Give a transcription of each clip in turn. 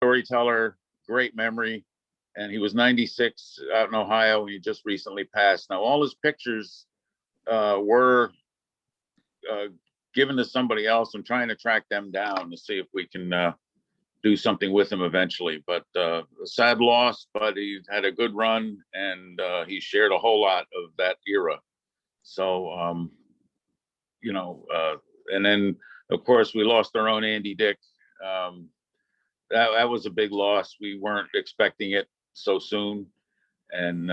storyteller, great memory, and he was 96 out in Ohio, and he just recently passed. Now, all his pictures were given to somebody else. I'm trying to track them down to see if we can do something with him eventually. But a sad loss, but he had a good run, and he shared a whole lot of that era. So, and then of course we lost our own Andy Dick. That was a big loss. We weren't expecting it so soon, and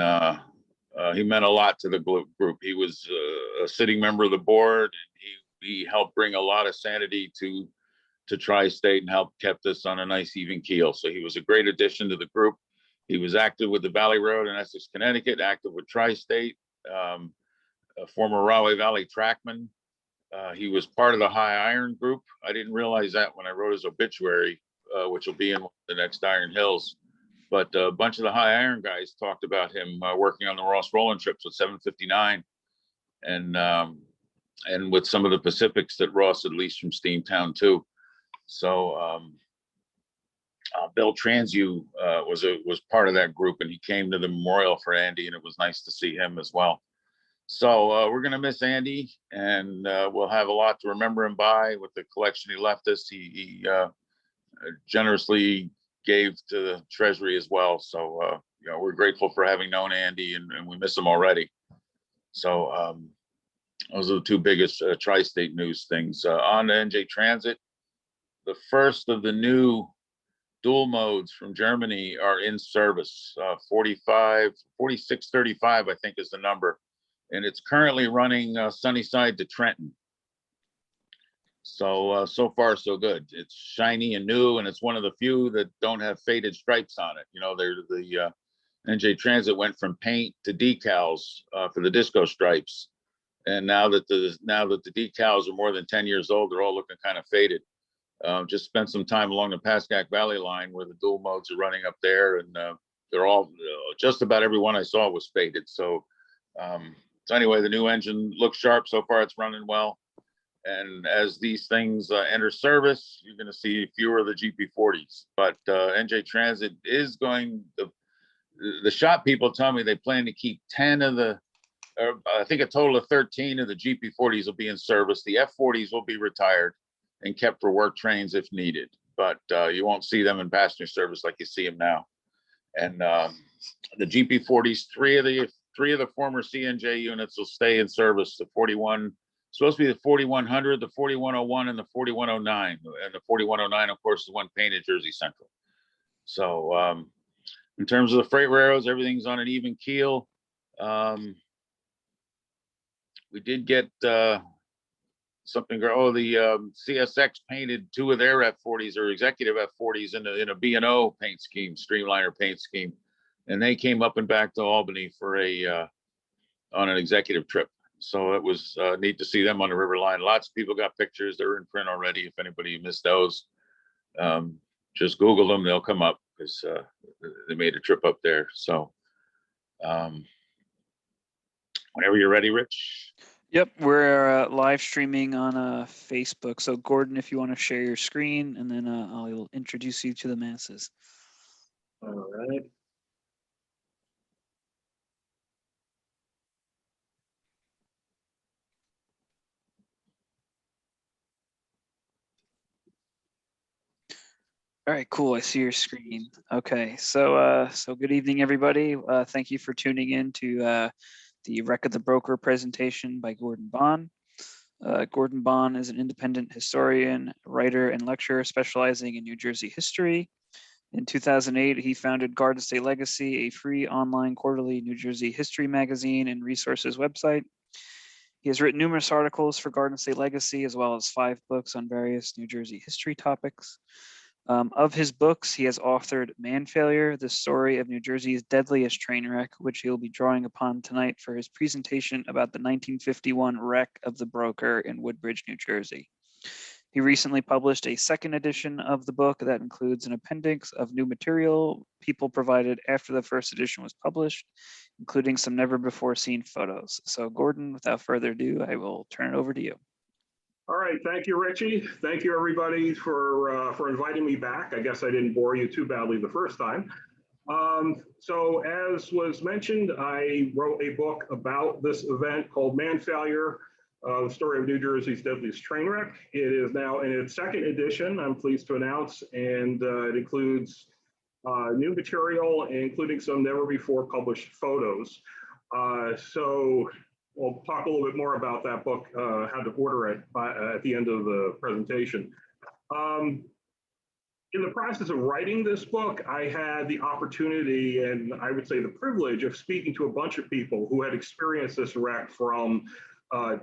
he meant a lot to the group. He was a sitting member of the board, and he helped bring a lot of sanity to Tri-State and helped kept us on a nice even keel. So he was a great addition to the group. He was active with the Valley Road in Essex, Connecticut, active with Tri-State, a former Rahway Valley trackman. He was part of the High Iron group. I didn't realize that when I wrote his obituary, which will be in the next Iron Hills. But a bunch of the High Iron guys talked about him working on the Ross Rolling trips with 759, and with some of the Pacifics that Ross had leased from Steamtown too. So Bill Transu was part of that group, and he came to the memorial for Andy, and it was nice to see him as well. So we're going to miss Andy, and we'll have a lot to remember him by with the collection he left us. He generously gave to the Treasury as well. So, we're grateful for having known Andy, and we miss him already. So those are the two biggest Tri-State news things. On to NJ Transit, the first of the new dual modes from Germany are in service. 4635, I think, is the number. And it's currently running Sunnyside to Trenton. So, so far, so good. It's shiny and new, and it's one of the few that don't have faded stripes on it. The NJ Transit went from paint to decals for the disco stripes. And now that the decals are more than 10 years old, they're all looking kind of faded. Just spent some time along the Pascack Valley line where the dual modes are running up there, and they're all just about every one I saw was faded. So anyway, the new engine looks sharp. So far, it's running well. And as these things enter service, you're going to see fewer of the GP40s. But NJ Transit is going. The shop people tell me they plan to keep 10 of the. I think a total of 13 of the GP40s will be in service. The F40s will be retired and kept for work trains if needed. But you won't see them in passenger service like you see them now. And the GP40s, three of the former CNJ units will stay in service. The 41, supposed to be the 4100, the 4101, and the 4109. And the 4109, of course, is the one painted Jersey Central. So in terms of the freight railroads, everything's on an even keel. We did get something. The CSX painted two of their F40s or executive F40s in a B&O paint scheme, streamliner paint scheme, and they came up and back to Albany for on an executive trip. So it was neat to see them on the river line. Lots of people got pictures. They're in print already. If anybody missed those, just Google them. They'll come up because they made a trip up there. So whenever you're ready, Rich. Yep, we're live streaming on Facebook. So Gordon, if you want to share your screen, and then I'll introduce you to the masses. All right. All right, cool. I see your screen. Okay, so good evening, everybody. Thank you for tuning in to the Wreck of the Broker presentation by Gordon Bond. Gordon Bond is an independent historian, writer, and lecturer specializing in New Jersey history. In 2008, he founded Garden State Legacy, a free online quarterly New Jersey history magazine and resources website. He has written numerous articles for Garden State Legacy, as well as 5 books on various New Jersey history topics. Of his books, he has authored Man Failure, the story of New Jersey's deadliest train wreck, which he'll be drawing upon tonight for his presentation about the 1951 wreck of the Broker in Woodbridge, New Jersey. He recently published a second edition of the book that includes an appendix of new material people provided after the first edition was published, including some never before seen photos. So Gordon, without further ado, I will turn it over to you. All right, thank you, Richie. Thank you, everybody, for inviting me back. I guess I didn't bore you too badly the first time. So as was mentioned, I wrote a book about this event called Man Failure, the story of New Jersey's deadliest train wreck. It is now in its second edition, I'm pleased to announce, and it includes new material, including some never before published photos. So we'll talk a little bit more about that book, how to order it at the end of the presentation. In the process of writing this book, I had the opportunity and I would say the privilege of speaking to a bunch of people who had experienced this wreck from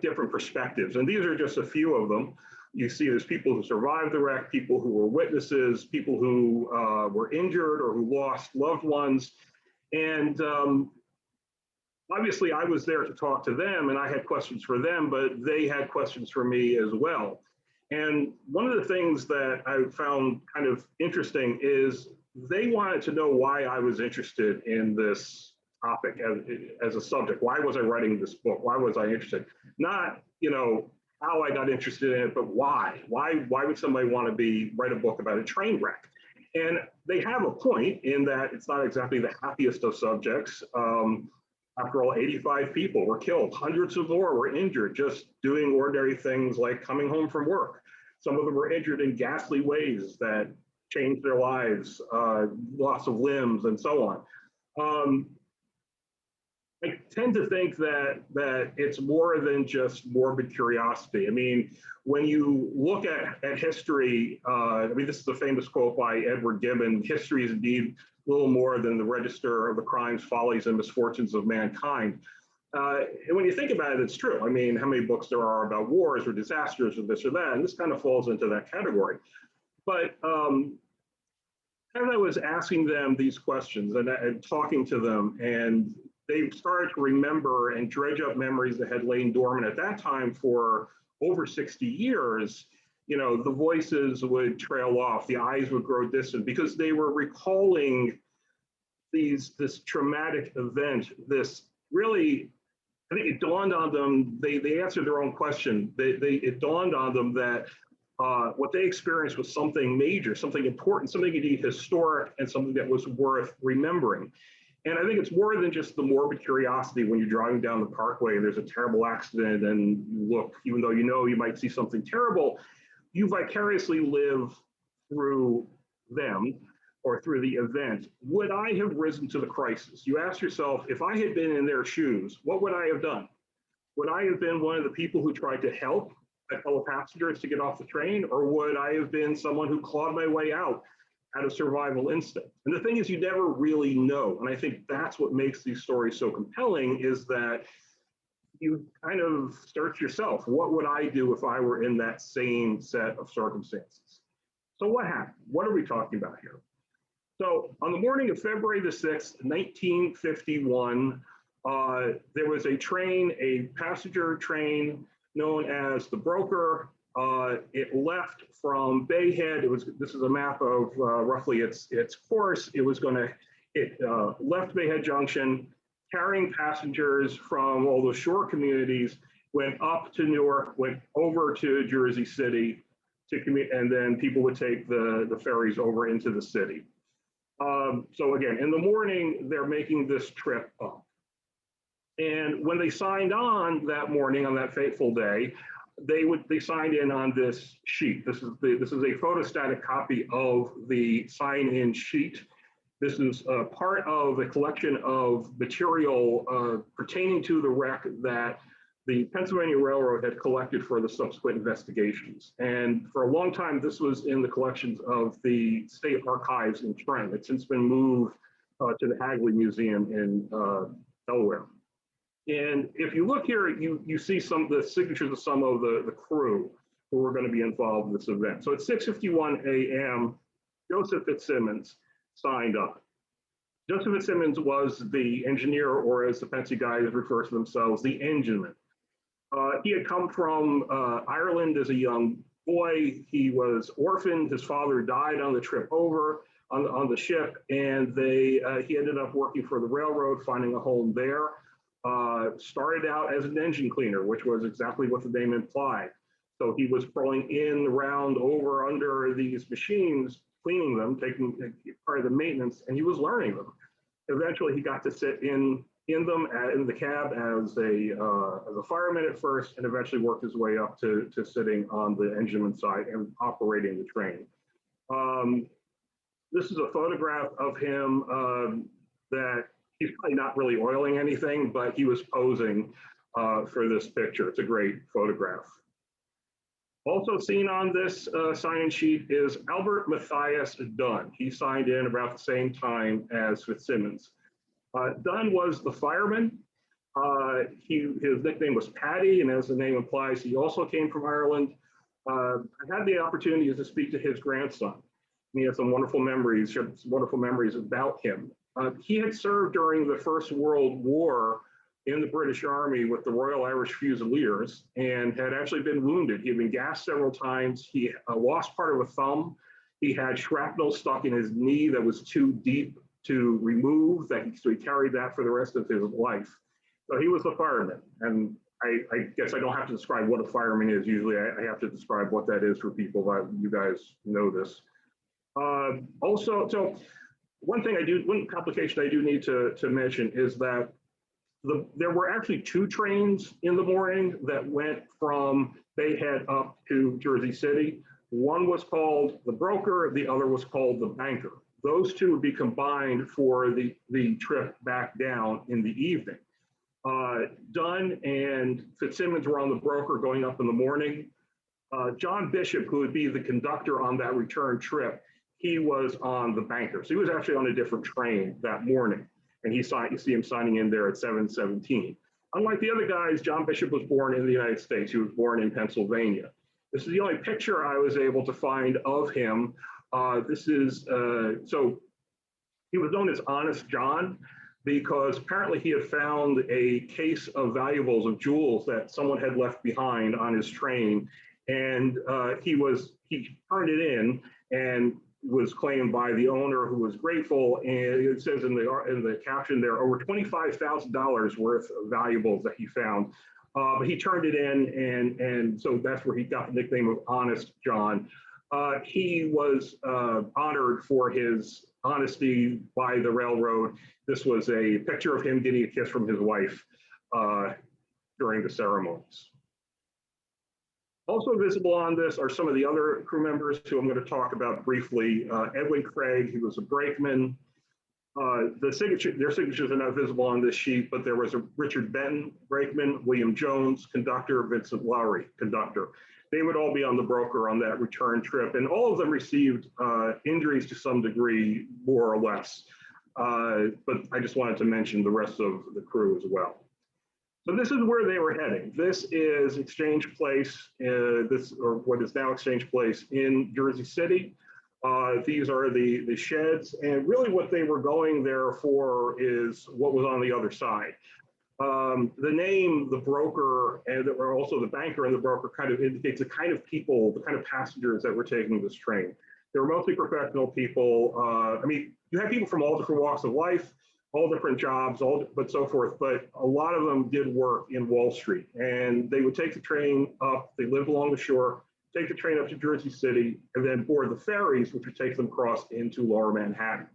different perspectives. And these are just a few of them. You see there's people who survived the wreck, people who were witnesses, people who were injured or who lost loved ones. And obviously I was there to talk to them and I had questions for them, but they had questions for me as well. And one of the things that I found kind of interesting is they wanted to know why I was interested in this topic as a subject. Why was I writing this book? Why was I interested? Not, how I got interested in it, but why? Why would somebody want to write a book about a train wreck? And they have a point in that it's not exactly the happiest of subjects. After all, 85 people were killed, hundreds of more were injured just doing ordinary things like coming home from work. Some of them were injured in ghastly ways that changed their lives, loss of limbs, and so on. I tend to think that it's more than just morbid curiosity. I mean, when you look at history, this is a famous quote by Edward Gibbon: history is indeed little more than the register of the crimes, follies, and misfortunes of mankind. And when you think about it, it's true. I mean, how many books there are about wars or disasters or this or that, and this kind of falls into that category. But as I was asking them these questions and talking to them, and they started to remember and dredge up memories that had lain dormant at that time for over 60 years, the voices would trail off, the eyes would grow distant because they were recalling this traumatic event, this really, I think it dawned on them, they answered their own question. It dawned on them that what they experienced was something major, something important, something indeed historic, and something that was worth remembering. And I think it's more than just the morbid curiosity when you're driving down the parkway and there's a terrible accident and you look, even though you might see something terrible, you vicariously live through them or through the event. Would I have risen to the crisis? You ask yourself, if I had been in their shoes, what would I have done? Would I have been one of the people who tried to help my fellow passengers to get off the train? Or would I have been someone who clawed my way out of survival instinct? And the thing is, you never really know. And I think that's what makes these stories so compelling, is that you kind of search yourself. What would I do if I were in that same set of circumstances? So what happened? What are we talking about here? So on the morning of February the 6th, 1951, there was a train, a passenger train known as the Broker. It left from Bay Head. This is a map of roughly its course. It left Bay Head Junction, carrying passengers from all the shore communities, went up to Newark, went over to Jersey City to commute, and then people would take the ferries over into the city. So again, in the morning, they're making this trip up. And when they signed on that morning, on that fateful day, they signed in on this sheet. This is a photostatic copy of the sign-in sheet. This is part of a collection of material pertaining to the wreck that the Pennsylvania Railroad had collected for the subsequent investigations. And for a long time, this was in the collections of the State Archives in Trenton. It's since been moved to the Hagley Museum in Delaware. And if you look here, you see some of the signatures of some of the crew who were going to be involved in this event. So at 6:51 a.m., Joseph Fitzsimmons signed on. Joseph Fitzsimmons was the engineer, or as the Pensy guys refer to themselves, the engineman. He had come from Ireland as a young boy. He was orphaned. His father died on the trip over on the ship, and he ended up working for the railroad, finding a home there. Started out as an engine cleaner, which was exactly what the name implied. So he was crawling in, around, over, under these machines, cleaning them, taking part of the maintenance, and he was learning them. Eventually, he got to sit in them in the cab as a fireman at first, and eventually worked his way up to sitting on the engineman side and operating the train. This is a photograph of him that he's probably not really oiling anything, but he was posing for this picture. It's a great photograph. Also seen on this sign-in sheet is Albert Matthias Dunn. He signed in about the same time as Fitzsimmons. Dunn was the fireman. His nickname was Paddy, and as the name implies, he also came from Ireland. I had the opportunity to speak to his grandson. He had some wonderful memories, about him. He had served during the First World War in the British Army with the Royal Irish Fusiliers and had actually been wounded. He had been gassed several times. He lost part of a thumb. He had shrapnel stuck in his knee that was too deep to remove, so he carried that for the rest of his life. So he was a fireman. And I guess I don't have to describe what a fireman is. Usually I have to describe what that is for people. You guys know this. Also, so one complication I do need to mention is that there were actually two trains in the morning that went from Bay Head up to Jersey City. One was called the Broker, the other was called the Banker. Those two would be combined for the trip back down in the evening. Dunn and Fitzsimmons were on the Broker going up in the morning. John Bishop, who would be the conductor on that return trip, he was on the Banker. So he was actually on a different train that morning. And you see him signing in there at 7:17. Unlike the other guys, John Bishop was born in the United States. He was born in Pennsylvania. This is the only picture I was able to find of him. So he was known as Honest John because apparently he had found a case of valuables, of jewels that someone had left behind on his train. And he turned it in and was claimed by the owner, who was grateful. And it says in the caption there, over $25,000 worth of valuables that he found. But he turned it in, and so that's where he got the nickname of Honest John. He was honored for his honesty by the railroad. This was a picture of him getting a kiss from his wife during the ceremonies. Also visible on this are some of the other crew members who I'm going to talk about briefly. Edwin Craig, he was a brakeman. Their signatures are not visible on this sheet, but there was a Richard Benton, brakeman, William Jones, conductor, Vincent Lowry, conductor. They would all be on the Broker on that return trip, and all of them received injuries to some degree, more or less. But I just wanted to mention the rest of the crew as well. So this is where they were heading. This is Exchange Place, or what is now Exchange Place in Jersey City. These are the sheds, and really what they were going there for is what was on the other side. The name, the Broker, and or also the Banker and the Broker kind of indicates the kind of people, the kind of passengers that were taking this train. They were mostly professional people. I mean, you had people from all different walks of life, all different jobs, but so forth. But a lot of them did work in Wall Street, and they would take the train up. They lived along the shore, take the train up to Jersey City, and then board the ferries, which would take them across into Lower Manhattan.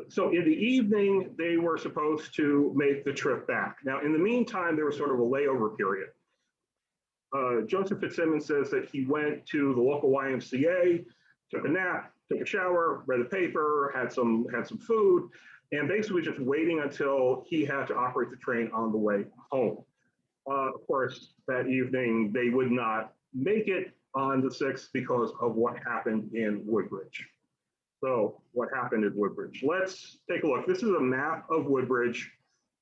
So in the evening, they were supposed to make the trip back. Now, in the meantime, there was sort of a layover period. Joseph Fitzsimmons says that he went to the local YMCA, took a nap, took a shower, read the paper, had some food, and basically just waiting until he had to operate the train on the way home. Of course, that evening, they would not make it on the 6th because of what happened in Woodbridge. So what happened at Woodbridge? Let's take a look. This is a map of Woodbridge.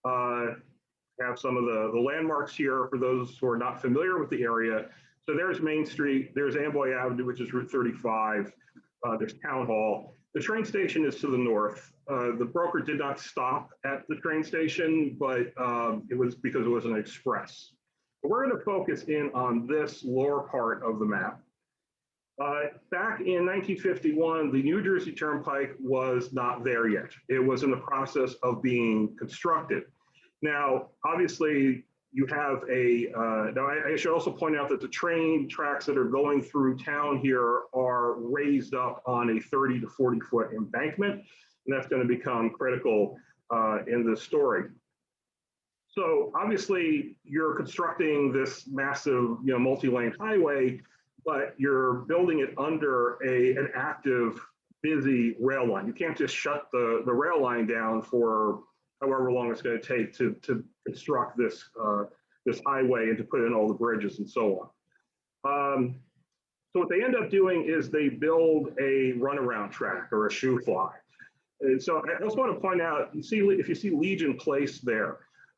Have some of the landmarks here for those who are not familiar with the area. So there's Main Street, there's Amboy Avenue, which is Route 35. There's Town Hall. The train station is to the north. The Broker did not stop at the train station, but it was because it was an express. But we're going to focus in on this lower part of the map. Back in 1951, the New Jersey Turnpike was not there yet. It was in the process of being constructed. Now, obviously, you have a, now I should also point out that the train tracks that are going through town here are raised up on a 30 to 40 foot embankment, and that's going to become critical in this story. So obviously you're constructing this massive, multi-lane highway, but you're building it under an active, busy rail line. You can't just shut the rail line down for however long it's going to take to construct this this highway and to put in all the bridges and so on. So what they end up doing is they build a runaround track or a shoe fly. And so I also want to point out, if you see Legion Place there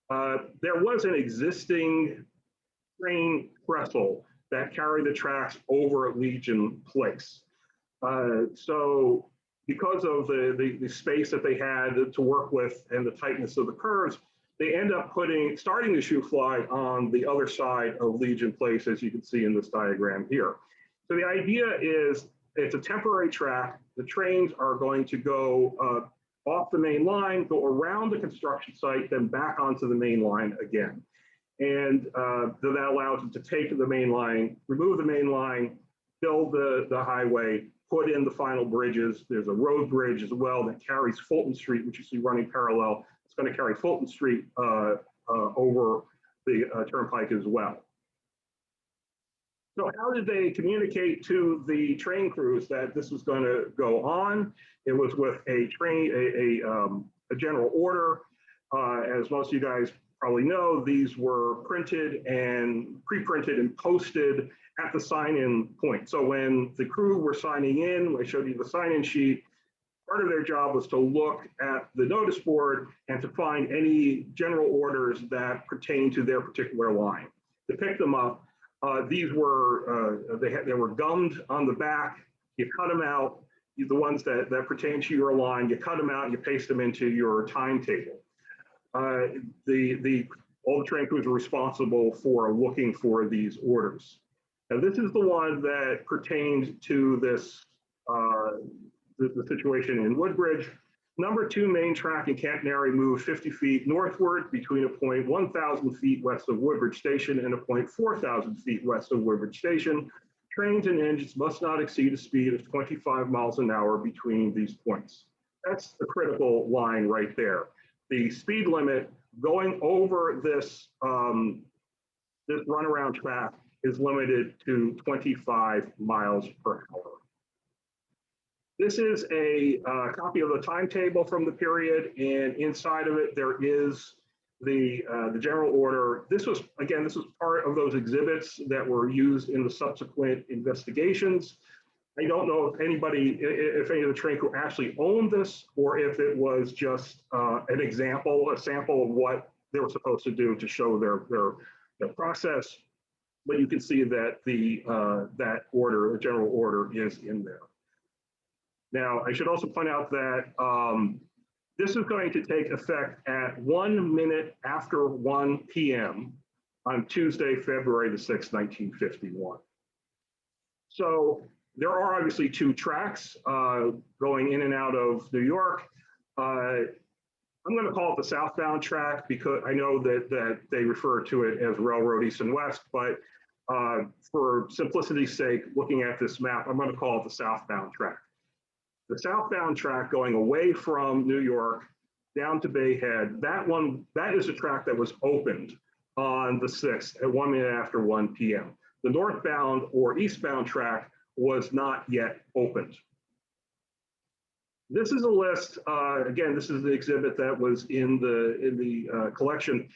was an existing train trestle that carried the tracks over at Legion Place. So because of the space that they had to work with and the tightness of the curves, they end up starting the shoe fly on the other side of Legion Place, as you can see in this diagram here. So the idea is it's a temporary track. The trains are going to go off the main line, go around the construction site, then back onto the main line again. And that allows them to take the main line, remove the main line, build the highway, put in the final bridges. There's a road bridge as well that carries Fulton Street, which you see running parallel. It's going to carry Fulton Street over the turnpike as well. So how did they communicate to the train crews that this was going to go on? It was with a general order. As most of you guys probably know, these were printed and pre-printed and posted at the sign-in point. So when the crew were signing in, I showed you the sign-in sheet, part of their job was to look at the notice board and to find any general orders that pertain to their particular line. To pick them up, these were, they were gummed on the back. You cut them out, the ones that pertain to your line, you cut them out, you paste them into your timetable. All the train crews are responsible for looking for these orders. Now, this is the one that pertains to this, the situation in Woodbridge. Number 2 main track in Catenary moved 50 feet northward between a point 1,000 feet west of Woodbridge Station and a point 4,000 feet west of Woodbridge Station. Trains and engines must not exceed a speed of 25 miles an hour between these points. That's the critical line right there. The speed limit going over this, this runaround track is limited to 25 miles per hour. This is a copy of the timetable from the period, and inside of it there is the general order. This was part of those exhibits that were used in the subsequent investigations. I don't know if any of the train crew actually owned this, or if it was just an example, a sample of what they were supposed to do to show their process. But you can see that that order, the general order, is in there. Now, I should also point out that this is going to take effect at 1 minute after 1 p.m. on Tuesday, February the 6th, 1951. So there are obviously 2 tracks going in and out of New York. I'm going to call it the southbound track because I know that they refer to it as Railroad East and West, but for simplicity's sake, looking at this map, I'm going to call it the southbound track. The southbound track going away from New York down to Bay Head, that is a track that was opened on the 6th at 1 minute after 1 p.m. The northbound or eastbound track was not yet opened. This is a list. Again, this is the exhibit that was in the collection.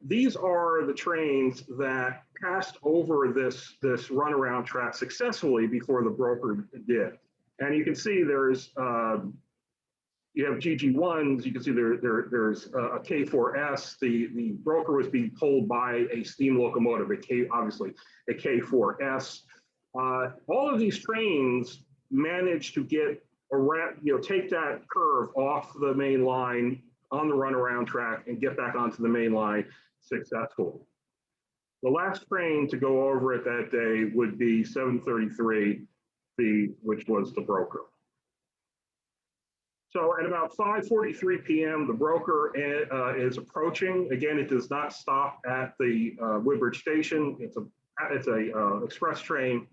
These are the trains that passed over this runaround track successfully before the broker did. And you can see there's, you have GG1s, you can see there's a K4S. The broker was being pulled by a steam locomotive, obviously a K4S. All of these trains managed to get around, take that curve off the main line on the runaround track and get back onto the main line successfully. The last train to go over it that day would be 733, which was the broker. So at about 5:43 p.m., the broker is approaching. Again, it does not stop at the Woodbridge station. It's a express train.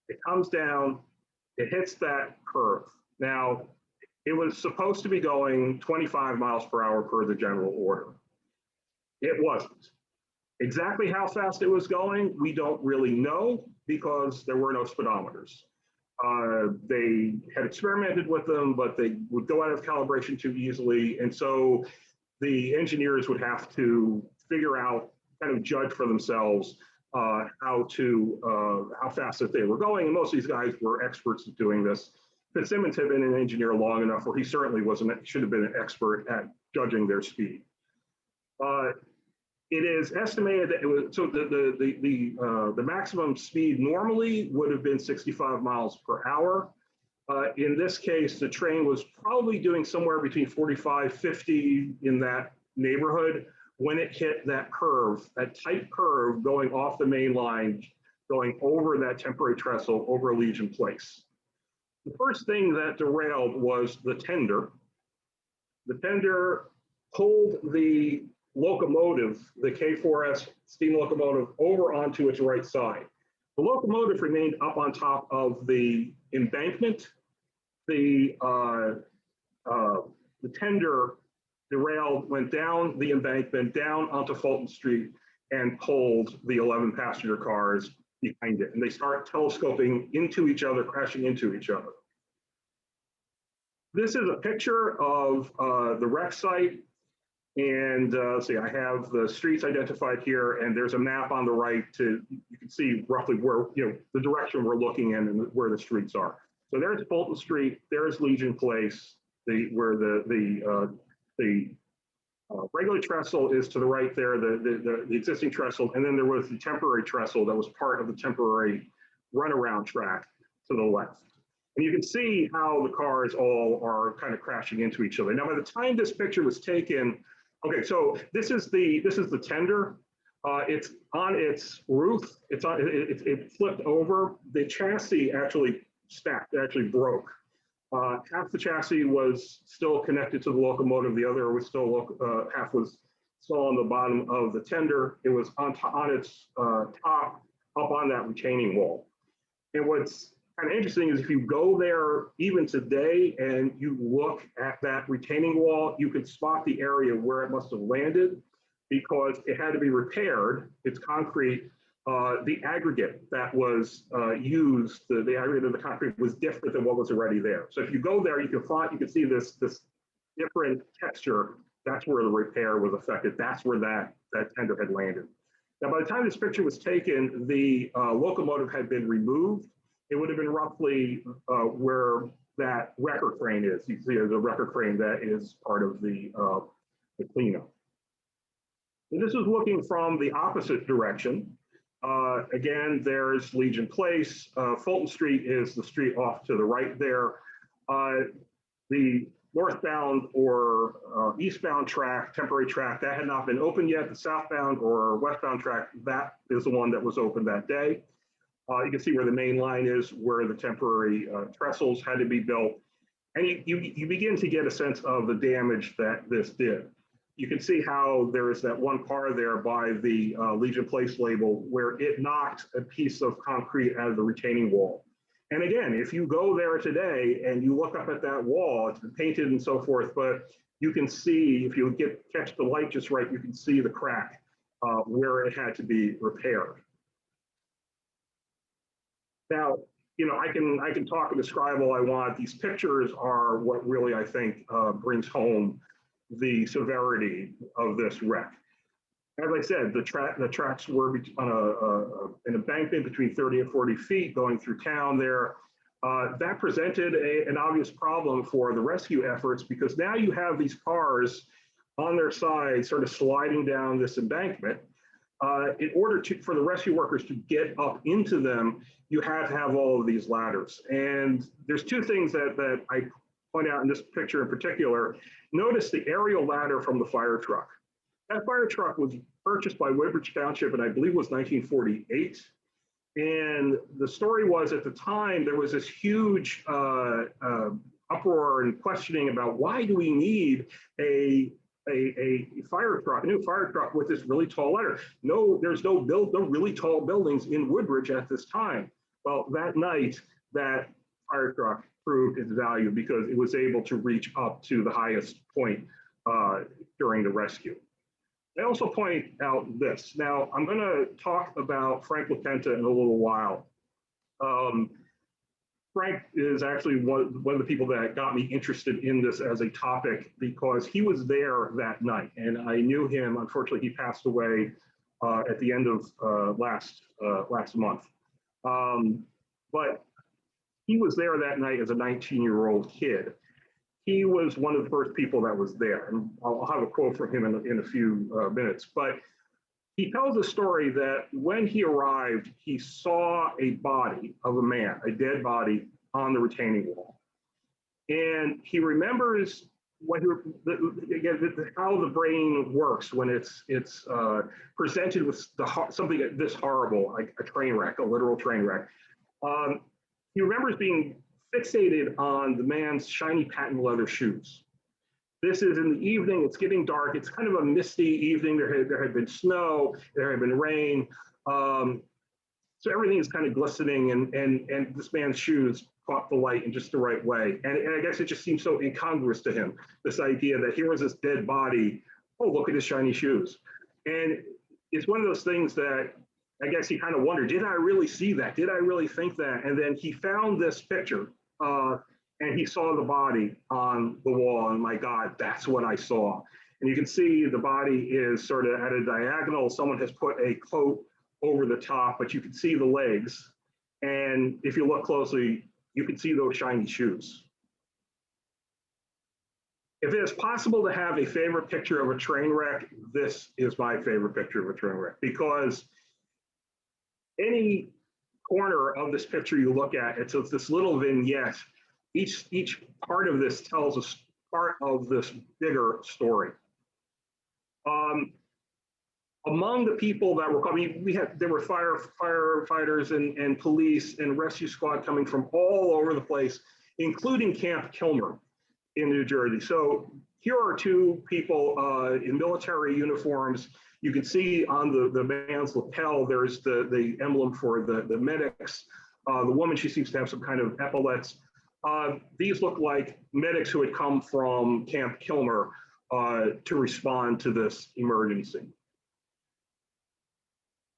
It comes down, it hits that curve. Now, it was supposed to be going 25 miles per hour per the general order. It wasn't. Exactly how fast it was going, we don't really know because there were no speedometers. They had experimented with them, but they would go out of calibration too easily. And so the engineers would have to figure out, kind of judge for themselves how fast that they were going. And most of these guys were experts at doing this. Fitzsimmons had been an engineer long enough where he certainly should have been an expert at judging their speed. It is estimated that it was, so the maximum speed normally would have been 65 miles per hour. In this case, the train was probably doing somewhere between 45, 50 in that neighborhood when it hit that curve, that tight curve going off the main line, going over that temporary trestle over Legion Place. The first thing that derailed was the tender. The tender pulled the locomotive, the K4S steam locomotive, over onto its right side. The locomotive remained up on top of the embankment. The tender derailed, went down the embankment, down onto Fulton Street, and pulled the 11 passenger cars behind it. And they start telescoping into each other, crashing into each other. This is a picture of the wreck site. And let's see, I have the streets identified here, and there's a map on the right you can see roughly where, the direction we're looking in and where the streets are. So there's Fulton Street, there's Legion Place, where the regular trestle is to the right there, the existing trestle, and then there was the temporary trestle that was part of the temporary runaround track to the left. And you can see how the cars all are kind of crashing into each other. Now, by the time this picture was taken, okay, so this is the tender. It's on its roof. It flipped over. The chassis actually stacked. It actually broke. Half the chassis was still connected to the locomotive. The other was still half was still on the bottom of the tender. It was on its top, up on that retaining wall. And what's kind of interesting is if you go there even today and you look at that retaining wall, you can spot the area where it must have landed because it had to be repaired. It's concrete. The aggregate that was used, the aggregate of the concrete was different than what was already there. So if you go there, you can see this different texture. That's where the repair was affected. That's where that tender had landed. Now, by the time this picture was taken, the locomotive had been removed. It would have been roughly where that wrecker crane is. You see there's a wrecker crane that is part of the cleanup. And this is looking from the opposite direction. Again, there's Legion Place. Fulton Street is the street off to the right there. The northbound or eastbound track, temporary track, that had not been opened yet. The southbound or westbound track, that is the one that was open that day. You can see where the main line is, where the temporary trestles had to be built. And you begin to get a sense of the damage that this did. You can see how there is that one car there by the Legion Place label where it knocked a piece of concrete out of the retaining wall. And again, if you go there today and you look up at that wall, it's been painted and so forth, but you can see, if you catch the light just right, you can see the crack where it had to be repaired. Now, I can talk and describe all I want. These pictures are what really, I think, brings home the severity of this wreck. As I said, the tracks were on an embankment between 30 and 40 feet going through town there. That presented an obvious problem for the rescue efforts because now you have these cars on their side sort of sliding down this embankment. In order for the rescue workers to get up into them, you had to have all of these ladders. And there's two things that I point out in this picture in particular. Notice the aerial ladder from the fire truck. That fire truck was purchased by Woodbridge Township, and I believe was 1948. And the story was at the time, there was this huge uproar uproar and questioning about why do we need a fire truck, a new fire truck with this really tall ladder. No, there's no really tall buildings in Woodbridge at this time. Well, that night, that fire truck proved its value because it was able to reach up to the highest point during the rescue. I also point out this. Now, I'm going to talk about Frank LaPenta in a little while. Frank is actually one of the people that got me interested in this as a topic because he was there that night, and I knew him. Unfortunately, he passed away at the end of last month. But he was there that night as a 19-year-old kid. He was one of the first people that was there, and I'll have a quote from him in a few minutes. But he tells a story that when he arrived, he saw a body of a man, a dead body on the retaining wall. And he remembers how the brain works when it's presented with something this horrible, like a train wreck, a literal train wreck. He remembers being fixated on the man's shiny patent leather shoes. This is in the evening, it's getting dark, it's kind of a misty evening, there had been snow, there had been rain, so everything is kind of glistening, and this man's shoes caught the light in just the right way. And I guess it just seemed so incongruous to him, this idea that here was this dead body, oh, look at his shiny shoes. And it's one of those things that I guess he kind of wondered, did I really see that? Did I really think that? And then he found this picture, and he saw the body on the wall, and my God, that's what I saw. And you can see the body is sort of at a diagonal. Someone has put a coat over the top, but you can see the legs. And if you look closely, you can see those shiny shoes. If it is possible to have a favorite picture of a train wreck, this is my favorite picture of a train wreck, because any corner of this picture you look at, it's this little vignette. Each part of this tells a part of this bigger story. Among the people that were coming, there were firefighters and police and rescue squad coming from all over the place, including Camp Kilmer in New Jersey. So here are two people in military uniforms. You can see on the man's lapel, there's the emblem for the medics. The woman, she seems to have some kind of epaulets. These look like medics who had come from Camp Kilmer to respond to this emergency.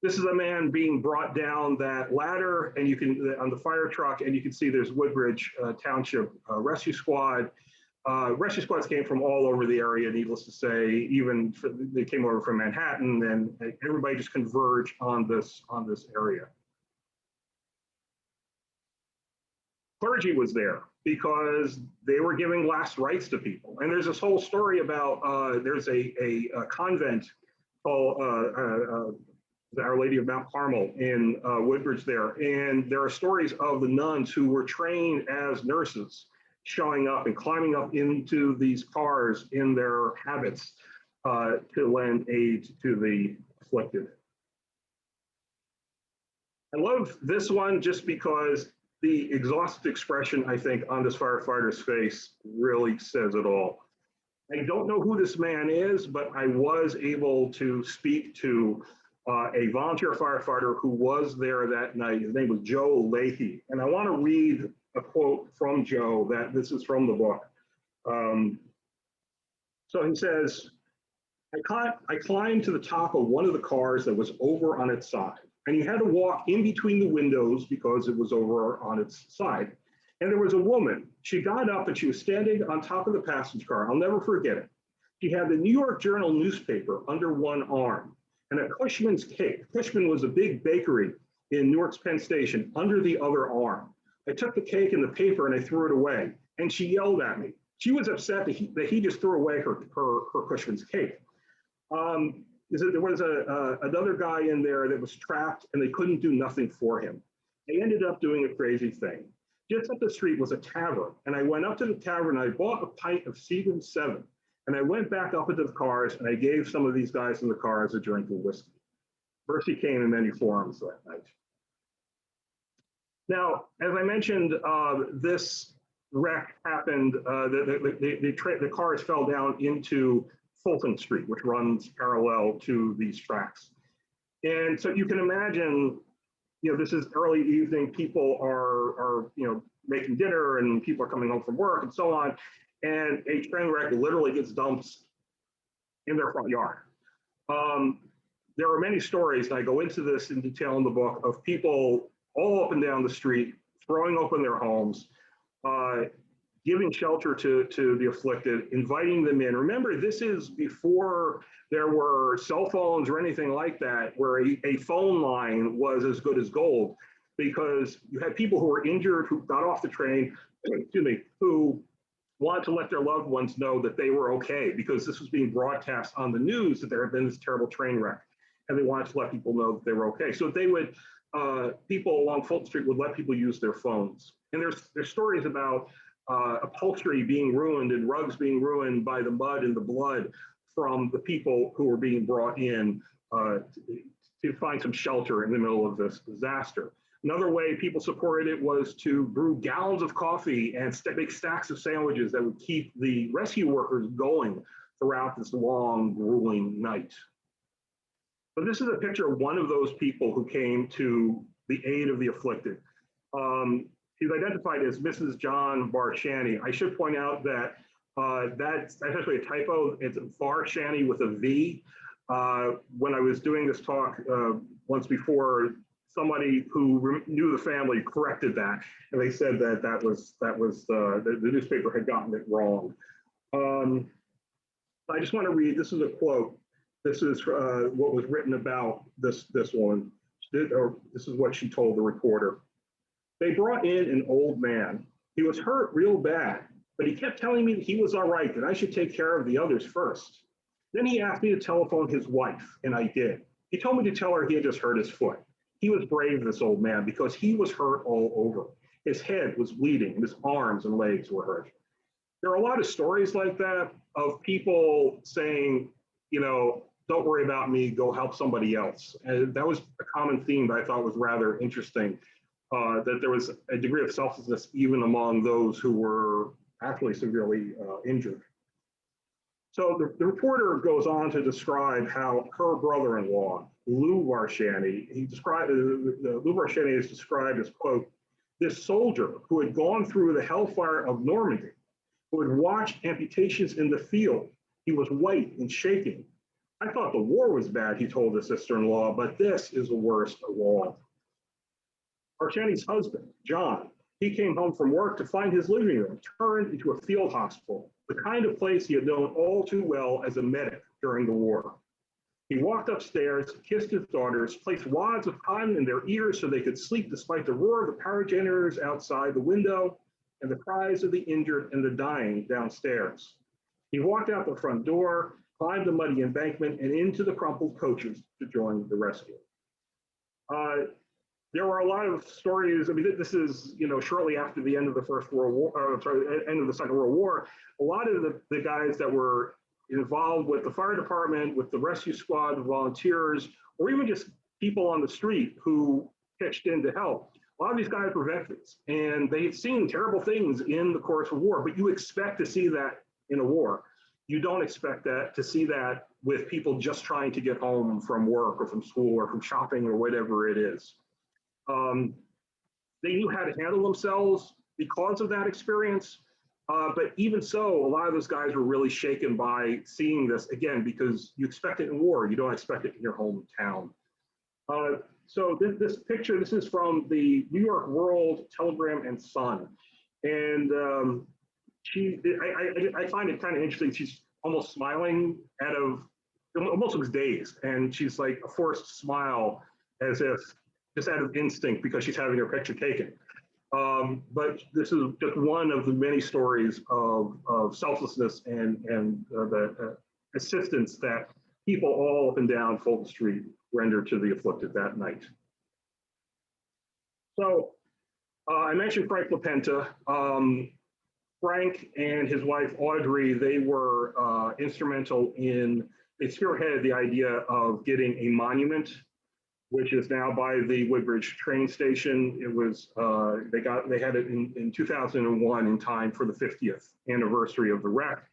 This is a man being brought down that ladder, and you can on the fire truck, and you can see there's Woodbridge Township Rescue Squad. Rescue squads came from all over the area, needless to say. They came over from Manhattan, and everybody just converged on this area. Clergy was there because they were giving last rites to people. And there's this whole story about there's a convent called Our Lady of Mount Carmel in Woodbridge there. And there are stories of the nuns who were trained as nurses showing up and climbing up into these cars in their habits to lend aid to the afflicted. I love this one just because the exhausted expression, I think, on this firefighter's face really says it all. I don't know who this man is, but I was able to speak to a volunteer firefighter who was there that night. His name was Joe Leahy. And I want to read a quote from Joe that this is from the book. So he says, I climbed to the top of one of the cars that was over on its side. And he had to walk in between the windows because it was over on its side. And there was a woman. She got up and she was standing on top of the passenger car. I'll never forget it. She had the New York Journal newspaper under one arm and a Cushman's cake. Cushman was a big bakery in Newark's Penn Station under the other arm. I took the cake and the paper and I threw it away. And she yelled at me. She was upset that he just threw away her Cushman's cake. There was another guy in there that was trapped and they couldn't do nothing for him. They ended up doing a crazy thing. Just up the street was a tavern, and I went up to the tavern and I bought a pint of Seagram 7, and I went back up into the cars and I gave some of these guys in the cars a drink of whiskey. Mercy came in many forms that night. Now, as I mentioned, this wreck happened, the cars fell down into Fulton Street, which runs parallel to these tracks. And so you can imagine, this is early evening, people are making dinner and people are coming home from work and so on. And a train wreck literally gets dumped in their front yard. There are many stories, and I go into this in detail in the book, of people all up and down the street, throwing open their homes, giving shelter to the afflicted, inviting them in. Remember, this is before there were cell phones or anything like that, where a phone line was as good as gold, because you had people who were injured, who got off the train, excuse me, who wanted to let their loved ones know that they were okay, because this was being broadcast on the news that there had been this terrible train wreck, and they wanted to let people know that they were okay. So they would, people along Fulton Street would let people use their phones. And there's stories about upholstery being ruined and rugs being ruined by the mud and the blood from the people who were being brought in to find some shelter in the middle of this disaster. Another way people supported it was to brew gallons of coffee and make stacks of sandwiches that would keep the rescue workers going throughout this long, grueling night. So this is a picture of one of those people who came to the aid of the afflicted. She's identified as Mrs. John Barshani. I should point out that that's actually a typo. It's Barshani with a V. When I was doing this talk once before, somebody who knew the family corrected that, and they said that the newspaper had gotten it wrong. I just want to read. This is a quote. This is what was written about this woman. This is what she told the reporter. They brought in an old man. He was hurt real bad, but he kept telling me he was all right, that I should take care of the others first. Then he asked me to telephone his wife, and I did. He told me to tell her he had just hurt his foot. He was brave, this old man, because he was hurt all over. His head was bleeding, and his arms and legs were hurt. There are a lot of stories like that of people saying, don't worry about me, go help somebody else. And that was a common theme that I thought was rather interesting, that there was a degree of selflessness even among those who were actually severely injured. So the reporter goes on to describe how her brother-in-law, Lou Barshani, Lou Barshani is described as, quote, this soldier who had gone through the hellfire of Normandy, who had watched amputations in the field. He was white and shaking. I thought the war was bad, he told his sister-in-law, but this is the worst of all. Barshani's husband, John, he came home from work to find his living room turned into a field hospital, the kind of place he had known all too well as a medic during the war. He walked upstairs, kissed his daughters, placed wads of cotton in their ears so they could sleep despite the roar of the power generators outside the window and the cries of the injured and the dying downstairs. He walked out the front door, climbed the muddy embankment, and into the crumpled coaches to join the rescue. There were a lot of stories. I mean, this is, shortly after the end of the end of the Second World War. A lot of the guys that were involved with the fire department, with the rescue squad, the volunteers, or even just people on the street who pitched in to help. A lot of these guys were veterans, and they had seen terrible things in the course of war, but you expect to see that in a war. You don't expect to see that with people just trying to get home from work or from school or from shopping or whatever it is. They knew how to handle themselves because of that experience. But even so, a lot of those guys were really shaken by seeing this, again, because you expect it in war. You don't expect it in your hometown. So this picture, this is from the New York World Telegram and Sun. And I find it kind of interesting. She's almost smiling almost looks dazed. And she's like a forced smile as if just out of instinct because she's having her picture taken. But this is just one of the many stories of selflessness and the assistance that people all up and down Fulton Street rendered to the afflicted that night. So I mentioned Frank LaPenta. Frank and his wife Audrey, they were instrumental they spearheaded the idea of getting a monument which is now by the Woodbridge train station. It was, they had it in 2001 in time for the 50th anniversary of the wreck.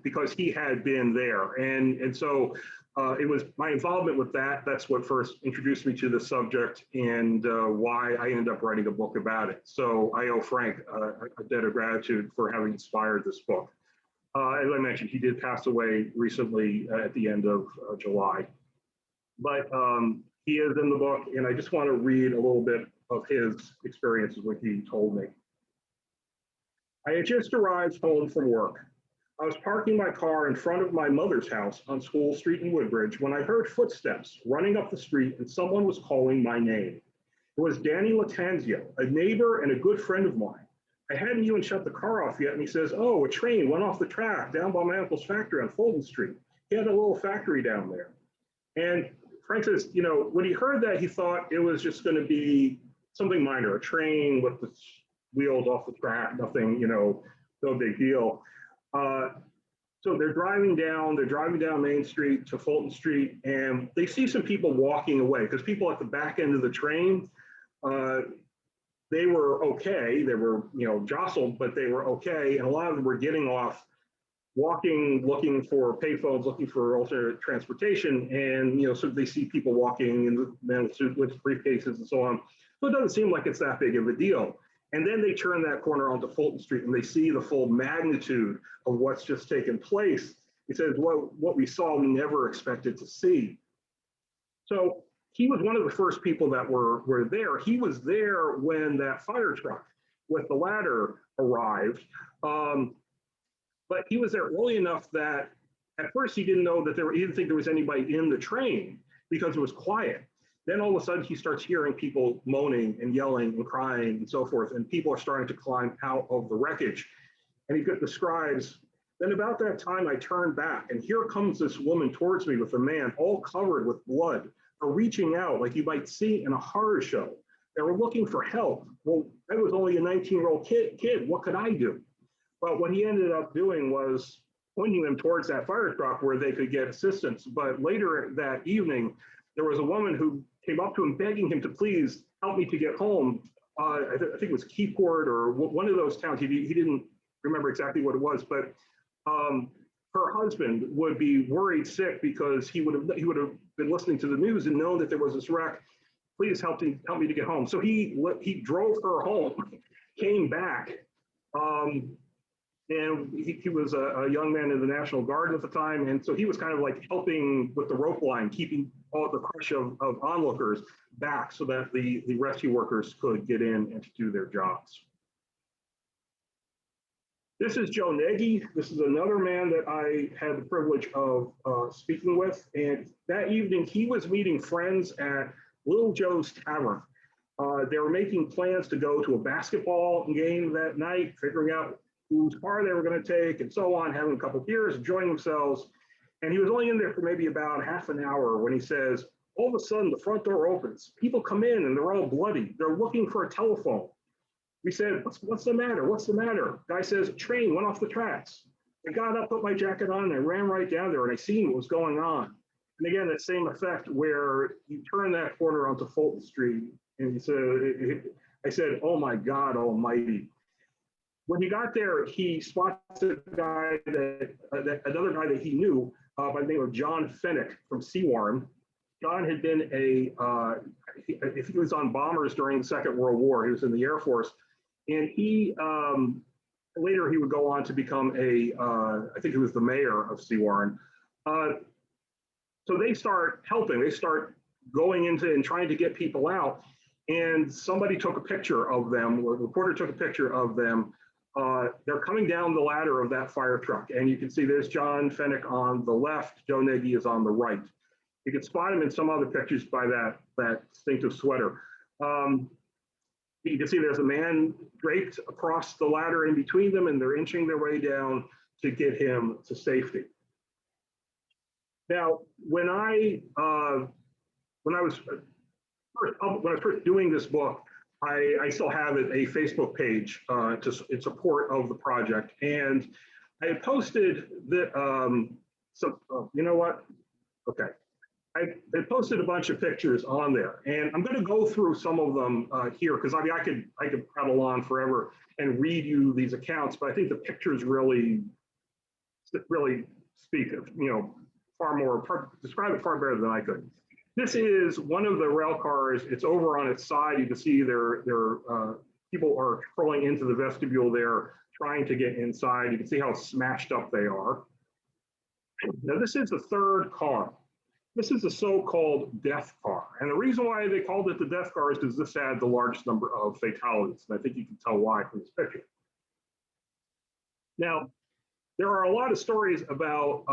Because he had been there. And so it was my involvement with that. That's what first introduced me to the subject and why I ended up writing a book about it. So I owe Frank a debt of gratitude for having inspired this book. As I mentioned, he did pass away recently at the end of July. But he is in the book, and I just want to read a little bit of his experiences, what he told me. I had just arrived home from work. I was parking my car in front of my mother's house on School Street in Woodbridge when I heard footsteps running up the street and someone was calling my name. It was Danny Latanzio, a neighbor and a good friend of mine. I hadn't even shut the car off yet, and he says, oh, a train went off the track down by my uncle's factory on Fulton Street. He had a little factory down there. And Frank says, you know, when he heard that, he thought it was just going to be something minor, a train with the wheels off the track, nothing, you know, no big deal. So they're driving down Main Street to Fulton Street, and they see some people walking away because people at the back end of the train, they were okay. They were, you know, jostled, but they were okay. And a lot of them were getting off, walking, looking for payphones, looking for alternate transportation. And, you know, so they see people walking in with briefcases and so on. So it doesn't seem like it's that big of a deal. And then they turn that corner onto Fulton Street and they see the full magnitude of what's just taken place. He says, well, what we saw, we never expected to see. So he was one of the first people that were there. He was there when that fire truck with the ladder arrived. But he was there early enough that at first he didn't know that he didn't think there was anybody in the train because it was quiet. Then all of a sudden he starts hearing people moaning and yelling and crying and so forth, and people are starting to climb out of the wreckage. And he describes, then about that time I turned back and here comes this woman towards me with a man all covered with blood, reaching out like you might see in a horror show. They were looking for help. Well, I was only a 19-year-old kid. What could I do? But what he ended up doing was pointing them towards that fire truck where they could get assistance. But later that evening, there was a woman who came up to him begging him to please help me to get home. I think it was Keyport or one of those towns. He didn't remember exactly what it was, but her husband would be worried sick because he would have been listening to the news and known that there was this wreck. Please help me to get home. So he drove her home, came back, and he was a young man in the National Guard at the time, and so he was kind of like helping with the rope line, keeping all the crush of onlookers back so that the rescue workers could get in and to do their jobs. This is Joe Nagy. This is another man that I had the privilege of speaking with. And that evening, he was meeting friends at Little Joe's Tavern. They were making plans to go to a basketball game that night, figuring out whose car they were going to take and so on, having a couple of beers, enjoying themselves. And he was only in there for maybe about half an hour when he says, all of a sudden, the front door opens. People come in and they're all bloody. They're looking for a telephone. We said, what's the matter? What's the matter? Guy says, a train went off the tracks. I got up, put my jacket on, and I ran right down there, and I seen what was going on. And again, that same effect where you turn that corner onto Fulton Street, and he said, I said, oh my God almighty. When he got there, he spots a guy another guy that he knew by the name of John Fennick from Seawarren. John had been if he was on bombers during the Second World War, he was in the Air Force. And he, later he would go on to become I think he was the mayor of Seawarren. So they start helping, they start going into and trying to get people out. And somebody took a picture of them, or a reporter took a picture of them. They're coming down the ladder of that fire truck. And you can see there's John Fennick on the left, Joe Nagy is on the right. You can spot him in some other pictures by that distinctive sweater. You can see there's a man draped across the ladder in between them, and they're inching their way down to get him to safety. Now, when I was first doing this book, I still have a Facebook page in support of the project, and I had posted that. You know what? Okay, I posted a bunch of pictures on there, and I'm going to go through some of them here because I mean I could prattle on forever and read you these accounts, but I think the pictures really speak of, far more, describe it far better than I could. This is one of the rail cars. It's over on its side. You can see their people are crawling into the vestibule there, trying to get inside. You can see how smashed up they are. Now this is the third car. This is the so-called death car. And the reason why they called it the death car is because this had the largest number of fatalities. And I think you can tell why from this picture. Now, there are a lot of stories about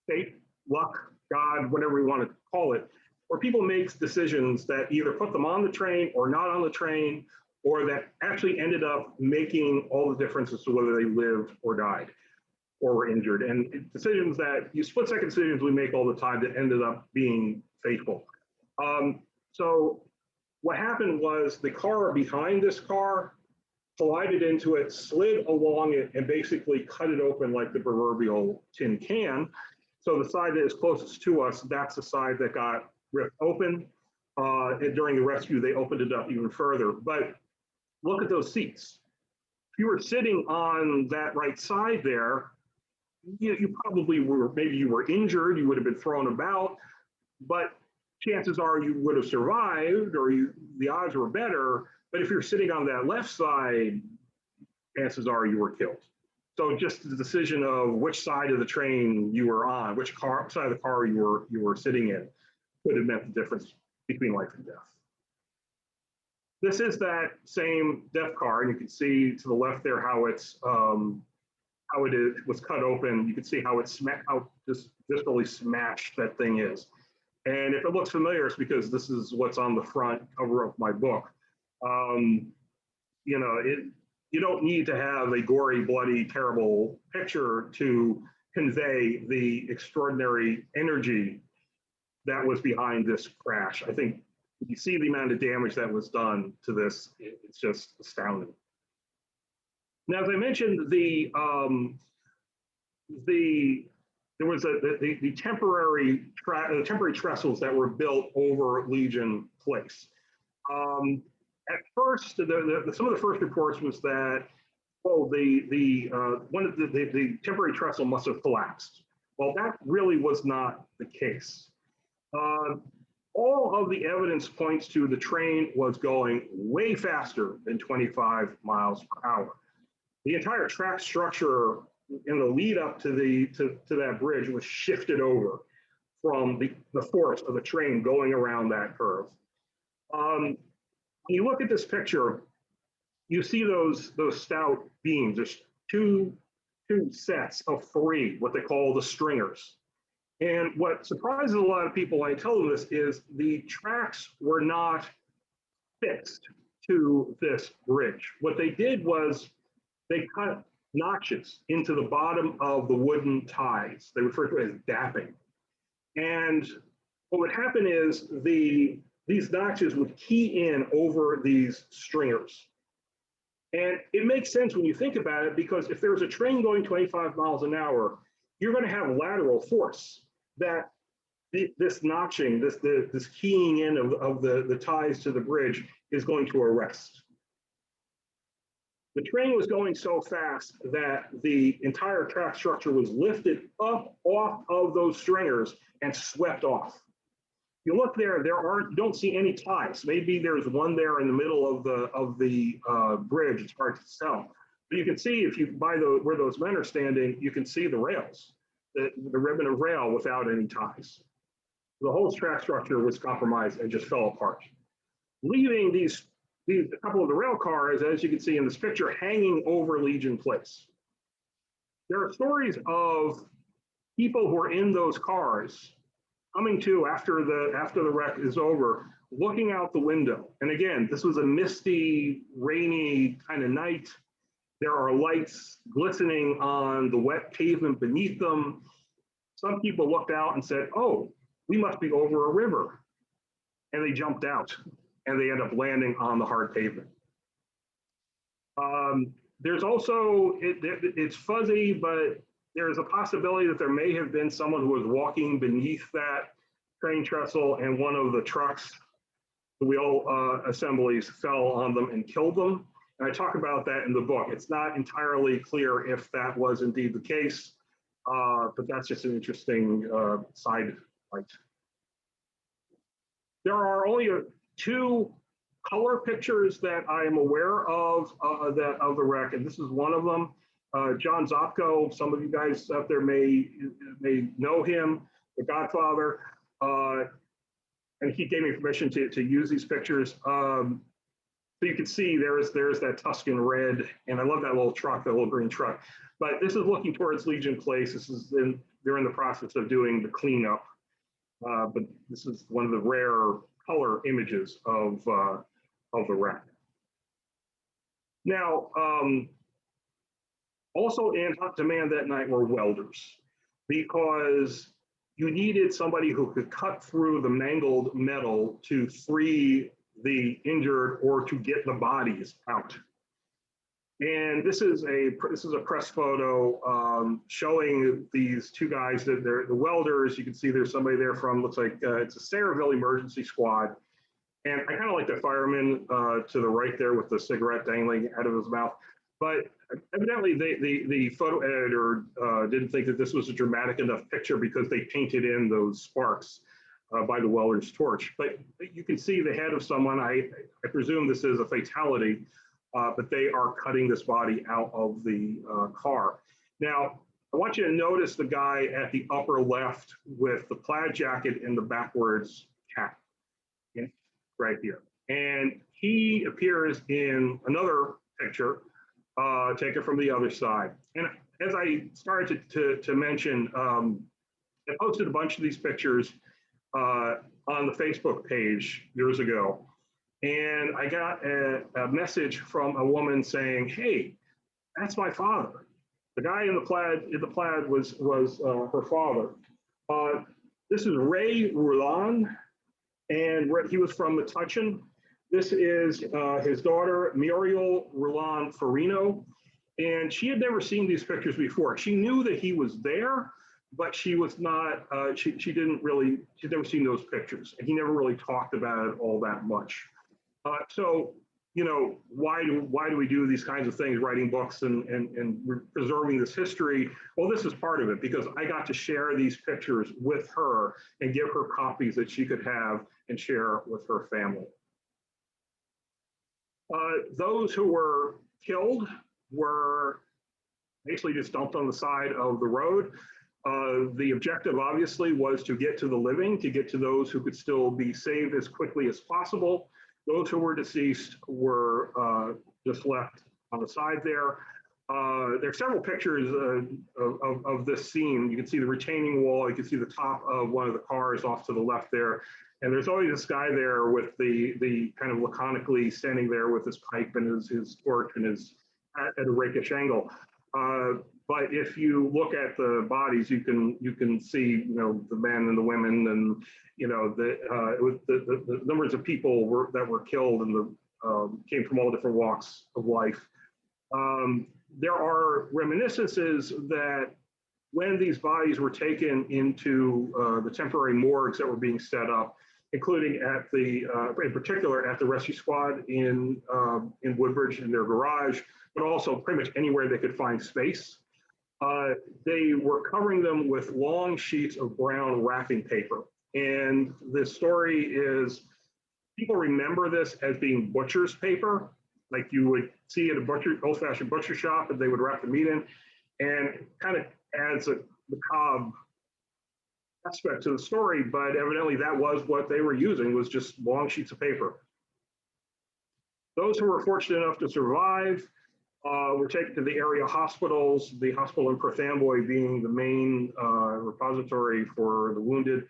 fate, luck, God, whatever we want to call it, where people make decisions that either put them on the train or not on the train, or that actually ended up making all the difference as to whether they lived or died or were injured. And decisions that split-second decisions we make all the time that ended up being fateful. So what happened was the car behind this car collided into it, slid along it, and basically cut it open like the proverbial tin can. So the side that is closest to us, that's the side that got ripped open. And during the rescue, they opened it up even further. But look at those seats. If you were sitting on that right side there, you probably were, maybe you were injured, you would have been thrown about, but chances are you would have survived, or the odds were better. But if you're sitting on that left side, chances are you were killed. So just the decision of which side of the train you were on, which side of the car you were sitting in, could have meant the difference between life and death. This is that same death car, and you can see to the left there how it was cut open. You can see how just really smashed that thing is. And if it looks familiar, it's because this is what's on the front cover of my book. You don't need to have a gory, bloody, terrible picture to convey the extraordinary energy that was behind this crash. I think if you see the amount of damage that was done to this, it's just astounding. Now, as I mentioned, the temporary trestles that were built over Legion Place. At first, some of the first reports was that the temporary trestle must have collapsed. Well, that really was not the case. All of the evidence points to the train was going way faster than 25 miles per hour. The entire track structure in the lead up to that bridge was shifted over from the force of the train going around that curve. When you look at this picture, you see those stout beams. There's two sets of three, what they call the stringers. And what surprises a lot of people when I tell them this is the tracks were not fixed to this bridge. What they did was they cut notches into the bottom of the wooden ties. They refer to it as dapping. And what would happen is these notches would key in over these stringers. And it makes sense when you think about it, because if there's a train going 25 miles an hour, you're going to have lateral force that this notching, this keying in of the ties to the bridge is going to arrest. The train was going so fast that the entire track structure was lifted up off of those stringers and swept off. You look there, you don't see any ties. Maybe there's one there in the middle of the bridge. It's hard to tell. But you can see if you where those men are standing, you can see the rails, the ribbon of rail without any ties. The whole track structure was compromised and just fell apart, leaving a couple of the rail cars, as you can see in this picture, hanging over Legion Place. There are stories of people who are in those cars coming to after the wreck is over, looking out the window. And again, this was a misty, rainy kind of night. There are lights glistening on the wet pavement beneath them. Some people looked out and said, "Oh, we must be over a river." And they jumped out and they end up landing on the hard pavement. There's also, it's fuzzy, but there's a possibility that there may have been someone who was walking beneath that train trestle and one of the trucks, the wheel assemblies fell on them and killed them. And I talk about that in the book. It's not entirely clear if that was indeed the case, but that's just an interesting side light. There are only two color pictures that I am aware of of the wreck, and this is one of them. John Zopko, some of you guys out there may know him, the Godfather, and he gave me permission to use these pictures. So you can see there's that Tuscan red, and I love that little truck, that little green truck. But this is looking towards Legion Place. They're in the process of doing the cleanup. But this is one of the rare color images of the wreck. Now, also in hot demand that night were welders, because you needed somebody who could cut through the mangled metal to free the injured or to get the bodies out. And this is a press photo showing these two guys, that they're the welders. You can see there's somebody there from, looks like it's a Sayreville emergency squad. And I kind of like the fireman to the right there with the cigarette dangling out of his mouth. But evidently the photo editor didn't think that this was a dramatic enough picture because they painted in those sparks by the welder's torch. But you can see the head of someone. I presume this is a fatality. But they are cutting this body out of the car. Now, I want you to notice the guy at the upper left with the plaid jacket and the backwards cap, okay, right here. And he appears in another picture taken from the other side. And as I started to mention, I posted a bunch of these pictures on the Facebook page years ago. And I got a message from a woman saying, "Hey, that's my father. The guy in the plaid was her father. This is Ray Roulon, and he was from Metuchen. This is his daughter, Muriel Roulon Farino, and she had never seen these pictures before. She knew that he was there, but she was not. She'd never seen those pictures, and he never really talked about it all that much." So, you know, why do we do these kinds of things, writing books and preserving this history? Well, this is part of it, because I got to share these pictures with her and give her copies that she could have and share with her family. Those who were killed were basically just dumped on the side of the road. The objective, obviously, was to get to the living, to get to those who could still be saved as quickly as possible. Those who were deceased were just left on the side there. There are several pictures of this scene. You can see the retaining wall. You can see the top of one of the cars off to the left there. And there's always this guy there with the kind of laconically standing there with his pipe and his torch and his at a rakish angle. But if you look at the bodies, you can see, you know, the men and the women, and you know the numbers of people that were killed, and came from all different walks of life. There are reminiscences that when these bodies were taken into the temporary morgues that were being set up, including in particular at the rescue squad in Woodbridge in their garage, but also pretty much anywhere they could find space. They were covering them with long sheets of brown wrapping paper. And the story is, people remember this as being butcher's paper, like you would see at a old-fashioned butcher shop, and they would wrap the meat in, and it kind of adds a macabre aspect to the story, but evidently that was what they were using, was just long sheets of paper. Those who were fortunate enough to survive were taken to the area hospitals, the hospital in Perth Amboy being the main repository for the wounded.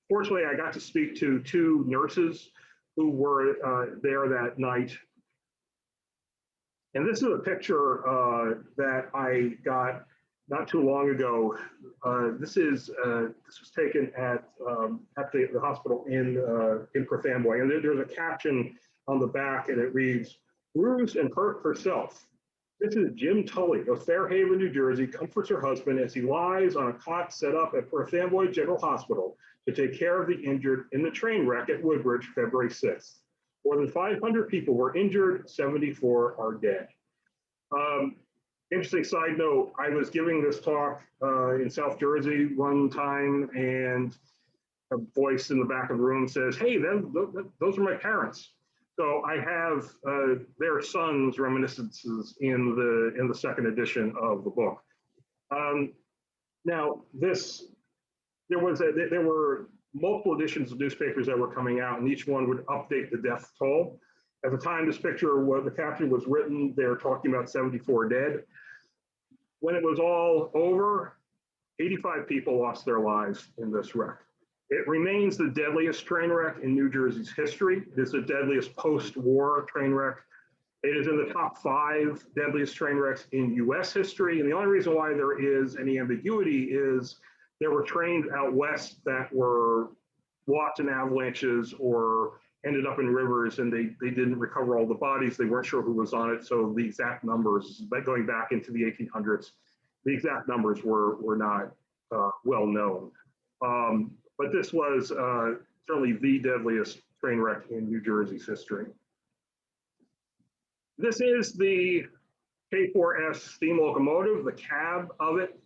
Fortunately, I got to speak to two nurses who were there that night. And this is a picture that I got not too long ago. This was taken at the hospital in Perth Amboy. And there's a caption on the back, and it reads, "Bruised and hurt herself. This is Jim Tully of Fairhaven, New Jersey, comforts her husband as he lies on a cot set up at Perth Amboy General Hospital to take care of the injured in the train wreck at Woodbridge, February 6th. More than 500 people were injured, 74 are dead. Interesting side note, I was giving this talk in South Jersey one time, and a voice in the back of the room says, "Hey, those are my parents." So I have their son's reminiscences in the second edition of the book. Now, there were multiple editions of newspapers that were coming out, and each one would update the death toll. At the time the caption was written, they were talking about 74 dead. When it was all over, 85 people lost their lives in this wreck. It remains the deadliest train wreck in New Jersey's history. It is the deadliest post-war train wreck. It is in the top 5 deadliest train wrecks in US history. And the only reason why there is any ambiguity is there were trains out west that were lost in avalanches or ended up in rivers, and they didn't recover all the bodies. They weren't sure who was on it. So the exact numbers, going back into the 1800s, the exact numbers were not well known. But this was certainly the deadliest train wreck in New Jersey's history. This is the K4S steam locomotive, the cab of it.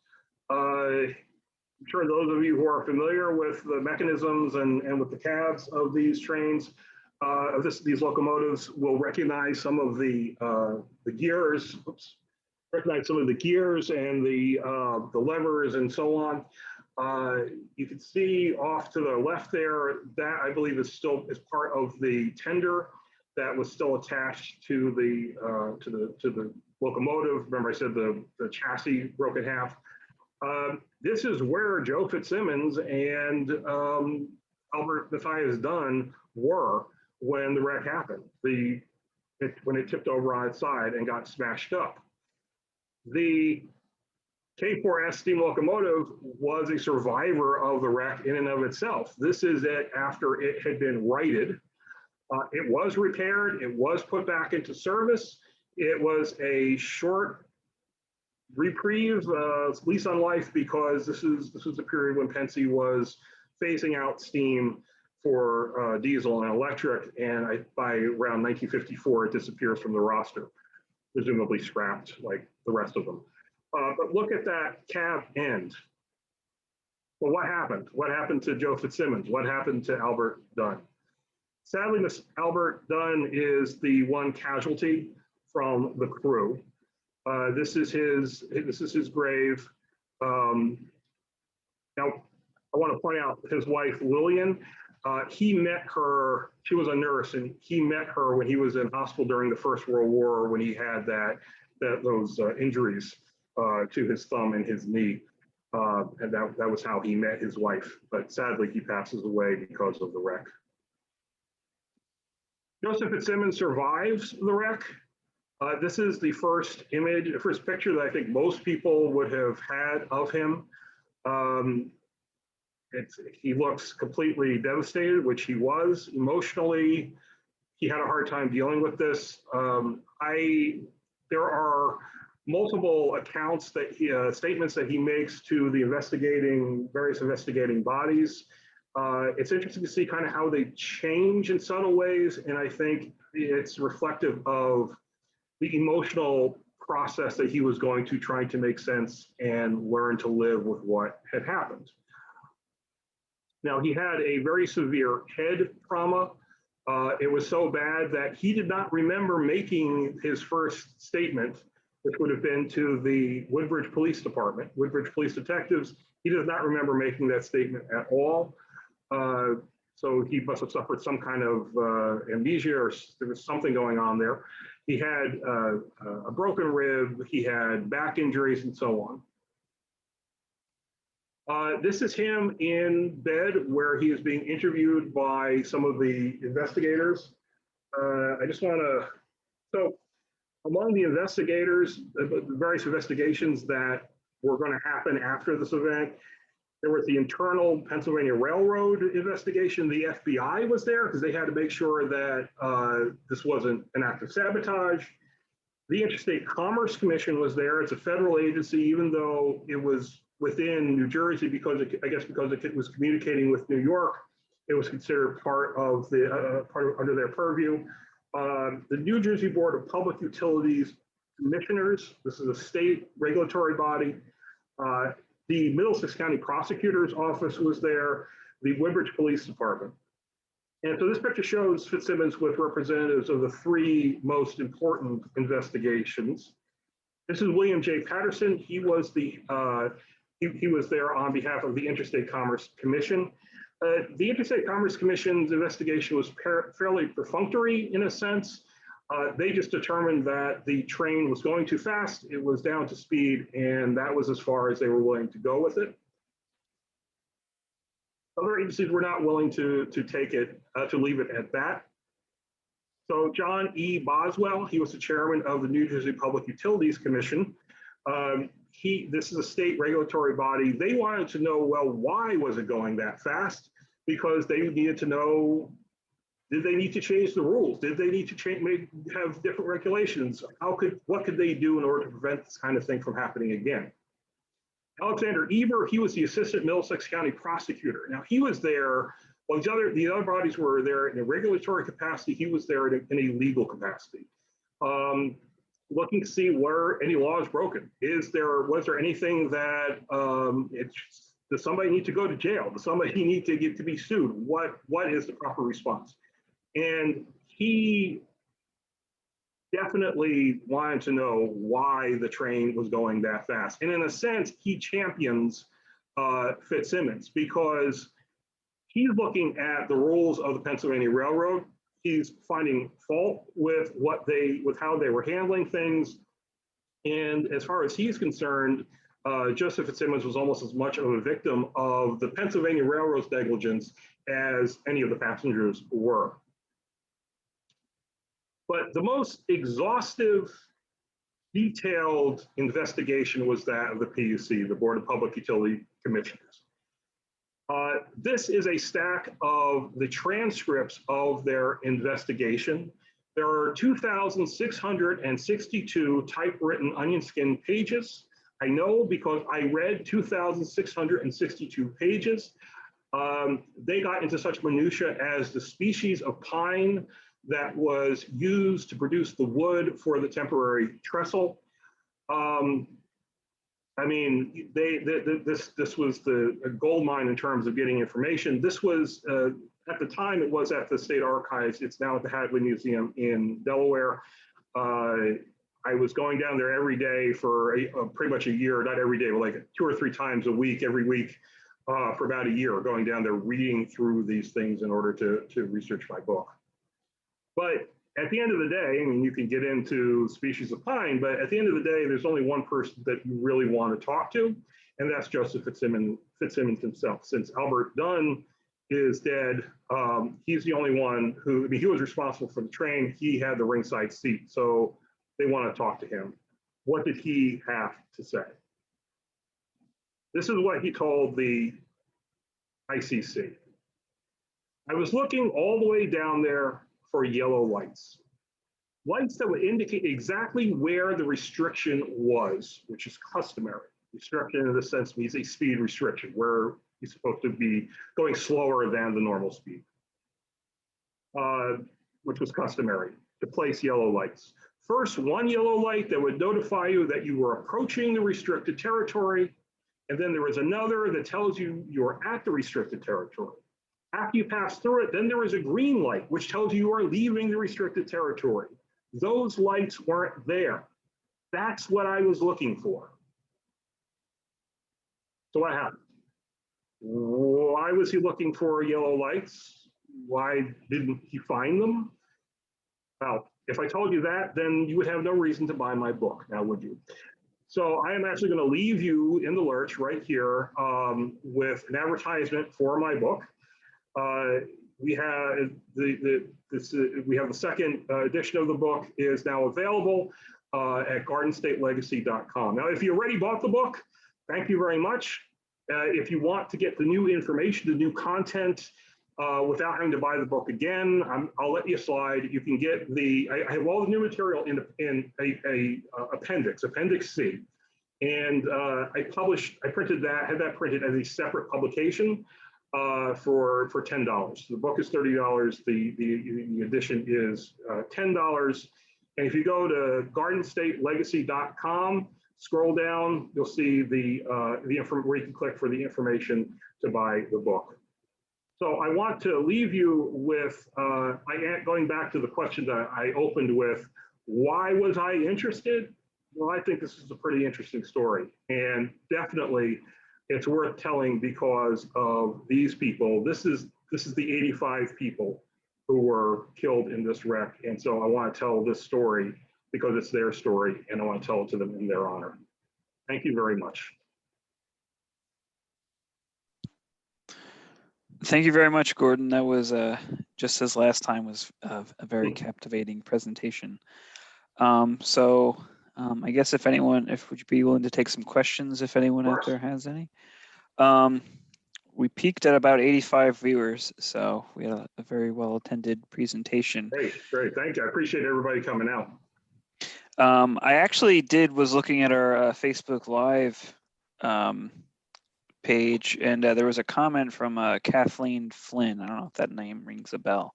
I'm sure those of you who are familiar with the mechanisms and with the cabs of these trains, these locomotives will recognize some of the gears. Recognize some of the gears and the levers and so on. You can see off to the left there, that I believe is part of the tender that was still attached to the locomotive. Remember I said the chassis broke in half. This is where Joe Fitzsimmons and Albert Matthias Dunn were when the wreck happened, when it tipped over on its side and got smashed up. The K4S steam locomotive was a survivor of the wreck in and of itself. This is it after it had been righted. It was repaired. It was put back into service. It was a short reprieve, lease on life, because this is a period when Pennsy was phasing out steam for diesel and electric, and by around 1954, it disappears from the roster, presumably scrapped like the rest of them. But look at that cab end. Well, what happened? What happened to Joe Fitzsimmons? What happened to Albert Dunn? Sadly, Albert Dunn is the one casualty from the crew. This is his grave. Now, I want to point out his wife, Lillian. He met her, she was a nurse, and he met her when he was in hospital during the First World War, when he had those injuries to his thumb and his knee. And that was how he met his wife. But sadly, he passes away because of the wreck. Joseph Fitzsimmons survives the wreck. This is the first image, the first picture that I think most people would have had of him. He looks completely devastated, which he was emotionally. He had a hard time dealing with this. There are multiple accounts statements that he makes to the various investigating bodies. It's interesting to see kind of how they change in subtle ways, and I think it's reflective of the emotional process that he was going to trying to make sense and learn to live with what had happened. Now, he had a very severe head trauma. It was so bad that he did not remember making his first statement, which would have been to the Woodbridge Police Department, Woodbridge Police Detectives. He does not remember making that statement at all. So he must have suffered some kind of amnesia, or there was something going on there. He had a broken rib, he had back injuries, and so on. This is him in bed where he is being interviewed by some of the investigators. I just want to, so among the investigators, the various investigations that were going to happen after this event, there was the internal Pennsylvania Railroad investigation. The FBI was there because they had to make sure that this wasn't an act of sabotage. The Interstate Commerce Commission was there. It's a federal agency, even though it was within New Jersey because I guess because it was communicating with New York, it was considered part of the under their purview. The New Jersey Board of Public Utilities Commissioners. This is a state regulatory body. The Middlesex County Prosecutor's Office was there. The Woodbridge Police Department. And so this picture shows Fitzsimmons with representatives of the three most important investigations. This is William J. Patterson. He was the he was there on behalf of the Interstate Commerce Commission. The Interstate Commerce Commission's investigation was fairly perfunctory in a sense. They just determined that the train was going too fast, it was down to speed, and that was as far as they were willing to go with it. Other agencies were not willing to take it, to leave it at that. So John E. Boswell, he was the chairman of the New Jersey Public Utilities Commission. This is a state regulatory body. They wanted to know, well, why was it going that fast? Because they needed to know, did they need to change the rules? Did they need to have different regulations? What could they do in order to prevent this kind of thing from happening again? Alexander Eber, he was the assistant Middlesex County prosecutor. Now he was there, while the other bodies were there in a regulatory capacity, he was there in a legal capacity. Looking to see were any laws broken. Was there anything that, does somebody need to go to jail? Does somebody need to get to be sued? What is the proper response? And he definitely wanted to know why the train was going that fast. And in a sense, he champions Fitzsimmons because he's looking at the rules of the Pennsylvania Railroad. He's finding fault with how they were handling things. And as far as he's concerned, Joseph Fitzsimmons was almost as much of a victim of the Pennsylvania Railroad's negligence as any of the passengers were. But the most exhaustive, detailed investigation was that of the PUC, the Board of Public Utility Commissioners. This is a stack of the transcripts of their investigation. There are 2,662 typewritten onion skin pages. I know because I read 2,662 pages. They got into such minutia as the species of pine that was used to produce the wood for the temporary trestle. I mean, this was a gold mine in terms of getting information. This was, at the time, it was at the State Archives. It's now at the Hadley Museum in Delaware. I was going down there every day for pretty much a year, not every day, but like 2 or 3 times a week, every week for about a year, going down there, reading through these things in order to research my book. But at the end of the day, I mean, you can get into species of pine, but at the end of the day, there's only one person that you really want to talk to, and that's Joseph Fitzsimmons himself. Since Albert Dunn is dead, he's the only one who, I mean, he was responsible for the train. He had the ringside seat, so they want to talk to him. What did he have to say? This is what he told the ICC. I was looking all the way down there for yellow lights. Lights that would indicate exactly where the restriction was, which is customary. Restriction in this sense means a speed restriction, where you're supposed to be going slower than the normal speed, which was customary to place yellow lights. First, one yellow light that would notify you that you were approaching the restricted territory, and then there was another that tells you you're at the restricted territory. After you pass through it, then there is a green light, which tells you you are leaving the restricted territory. Those lights weren't there. That's what I was looking for. So what happened? Why was he looking for yellow lights? Why didn't he find them? Well, if I told you that, then you would have no reason to buy my book, now would you? So I am actually going to leave you in the lurch right here with an advertisement for my book. We have the second edition of the book is now available at gardenstatelegacy.com. Now, if you already bought the book, thank you very much. If you want to get the new information, the new content, without having to buy the book again. I'll let you slide. You can get I have all the new material in a appendix C. And I printed that, had that printed as a separate publication for $10. The book is $30. The edition is $10. And if you go to gardenstatelegacy.com, scroll down, you'll see where you can click for the information to buy the book. So I want to leave you with, going back to the question that I opened with, why was I interested? Well, I think this is a pretty interesting story, and definitely it's worth telling because of these people. This is the 85 people who were killed in this wreck, and so I want to tell this story because it's their story, and I want to tell it to them in their honor. Thank you very much. Thank you very much, Gordon. That was just as last time was a very captivating presentation. I guess if would you be willing to take some questions if anyone out there has any? We peaked at about 85 viewers, so we had a very well attended presentation. Great, thank you. I appreciate everybody coming out. I actually was looking at our Facebook Live page, and there was a comment from Kathleen Flynn. I don't know if that name rings a bell,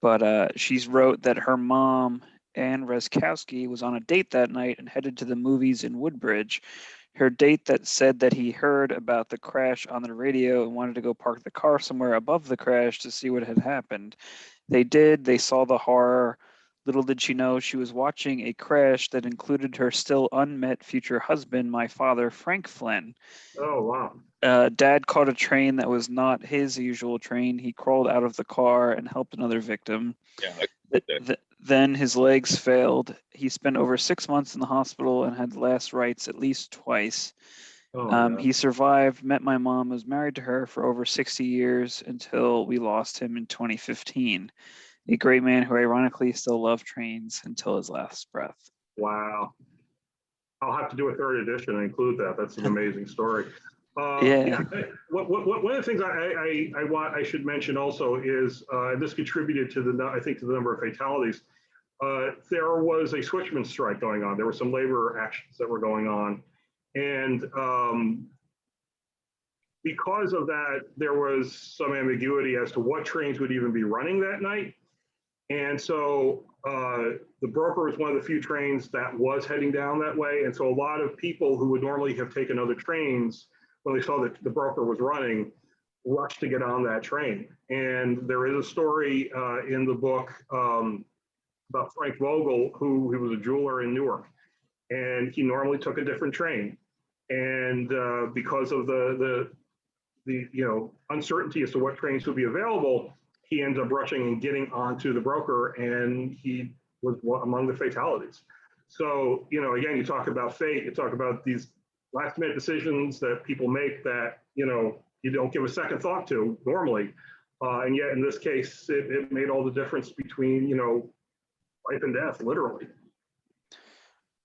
but she's wrote that her mom, Ann Rezkowski, was on a date that night and headed to the movies in Woodbridge. Her date that said that he heard about the crash on the radio and wanted to go park the car somewhere above the crash to see what had happened. They did. They saw the horror. Little did she know she was watching a crash that included her still unmet future husband, my father, Frank Flynn. Oh, wow. Dad caught a train that was not his usual train. He crawled out of the car and helped another victim. Yeah, Then his legs failed. He spent over 6 months in the hospital and had last rites at least twice. He survived, met my mom, was married to her for over 60 years until we lost him in 2015. A great man who ironically still loved trains until his last breath. Wow. I'll have to do a third edition and include that. That's an amazing story. One of the things I should mention also is, and this contributed to the number of fatalities. There was a switchman strike going on. There were some labor actions that were going on, and because of that, there was some ambiguity as to what trains would even be running that night. And so the broker was one of the few trains that was heading down that way. And so a lot of people who would normally have taken other trains, when they saw that the broker was running, rushed to get on that train. And there is a story in the book about Frank Vogel, who was a jeweler in Newark, and he normally took a different train. And because of the uncertainty as to what trains would be available, he ends up rushing and getting onto the broker, and he was among the fatalities. So, again, you talk about fate, you talk about these last minute decisions that people make that, you don't give a second thought to normally. And yet in this case, it made all the difference between, life and death, literally.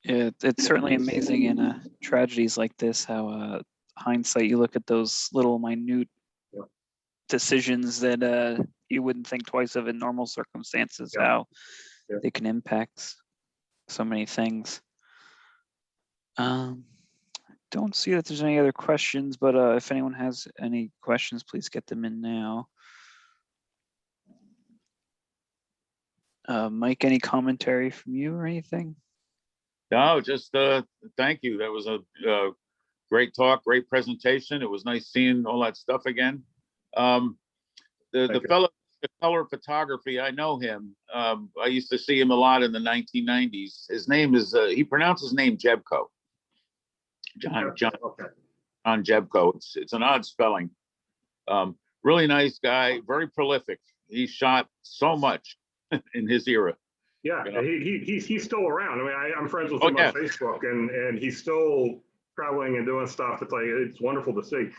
Yeah, it's certainly amazing in tragedies like this, how hindsight, you look at those little minute decisions that you wouldn't think twice of in normal circumstances, how they can impact so many things. Don't see that there's any other questions, but if anyone has any questions, please get them in now. Mike, any commentary from you or anything? No, just thank you. That was a great talk, great presentation. It was nice seeing all that stuff again. The fellow, the color photography, I know him. I used to see him a lot in the 1990s. His name is, he pronounced his name Jebko. John Jebko. It's an odd spelling. Really nice guy, very prolific. He shot so much in his era. Yeah, he's still around. I mean, I'm friends with him on Facebook, and he's still traveling and doing stuff. It's wonderful to see.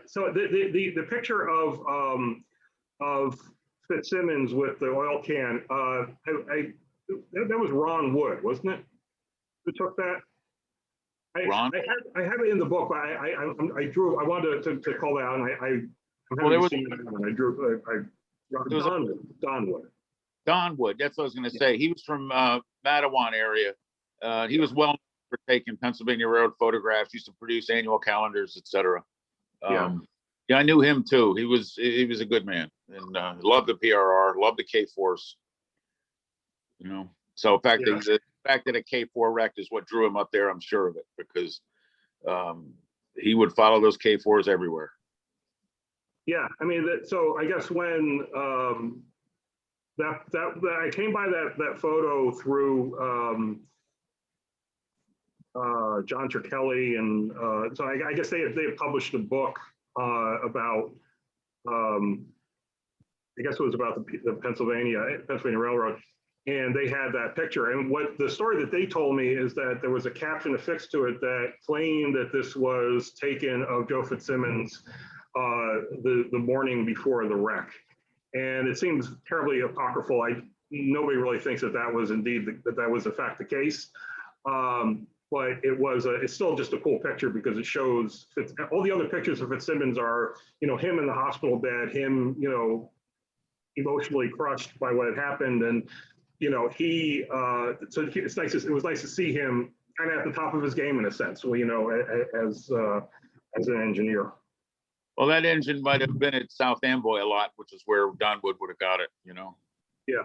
So the picture of Fitzsimmons with the oil can, that was Ron Wood, wasn't it? Who took that? I have it in the book, but I wanted to call that out, and I'm Well, having there to was- see it now. I drew, There was a- Donwood. Don Wood, that's what I was gonna say. He was from Mattawan area. He was well known for taking Pennsylvania Railroad photographs, used to produce annual calendars, et cetera. Yeah. Yeah, I knew him too. He was a good man and loved the PRR, loved the K Force. You know, so in fact, Yeah. the fact that a K4 wrecked is what drew him up there, I'm sure of it, because he would follow those K4s everywhere. Yeah, I mean, so I guess when that I came by that photo through John Turkelly, and so I guess they had published a book about I guess it was about the Pennsylvania Railroad, and they had that picture. And what the story that they told me is that there was a caption affixed to it that claimed that this was taken of Joe Fitzsimmons the morning before the wreck. And it seems terribly apocryphal. Nobody really thinks that was indeed that was in fact the case. But it's still just a cool picture because it shows all the other pictures of Fitzsimmons are, him in the hospital bed, him, emotionally crushed by what had happened. And, so it's nice. It was nice to see him kind of at the top of his game in a sense, as an engineer. Well, that engine might have been at South Amboy a lot, which is where Don Wood would have got it, Yeah.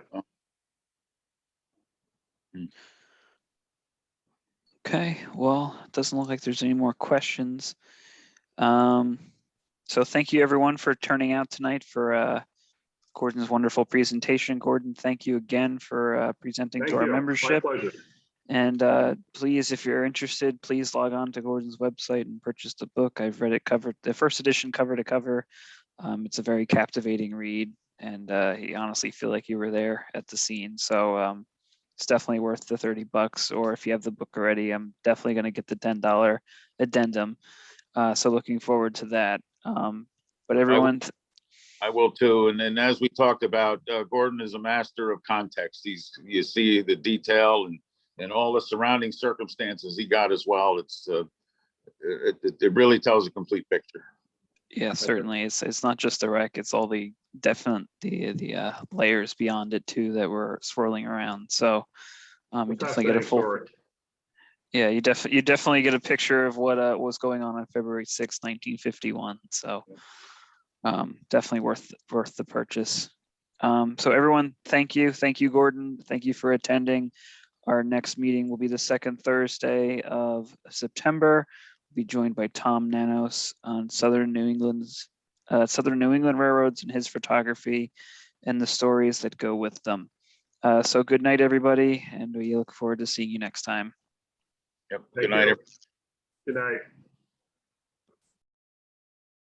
Okay, well, it doesn't look like there's any more questions. So thank you everyone for turning out tonight for Gordon's wonderful presentation. Gordon, thank you again for presenting Thank to our you. membership. My pleasure. And please, if you're interested, please log on to Gordon's website and purchase the book. I've read it the first edition cover to cover. It's a very captivating read, and you honestly feel like you were there at the scene. So it's definitely worth the $30. Or if you have the book already, I'm definitely going to get the $10 addendum. So looking forward to that. But everyone, I will too. And then as we talked about, Gordon is a master of context. You see the detail and all the surrounding circumstances he got as well. It really tells a complete picture. yeah, certainly. It's not just the wreck; it's all the layers beyond it too that were swirling around. So you definitely get a full. Story. Yeah, you definitely get a picture of what was going on February 6, 1951. So definitely worth the purchase. So everyone, thank you, Gordon, thank you for attending. Our next meeting will be the second Thursday of September. We'll be joined by Tom Nanos on Southern New England railroads and his photography and the stories that go with them. So good night, everybody, and we look forward to seeing you next time. Yep. Thank Good night. you. Good night.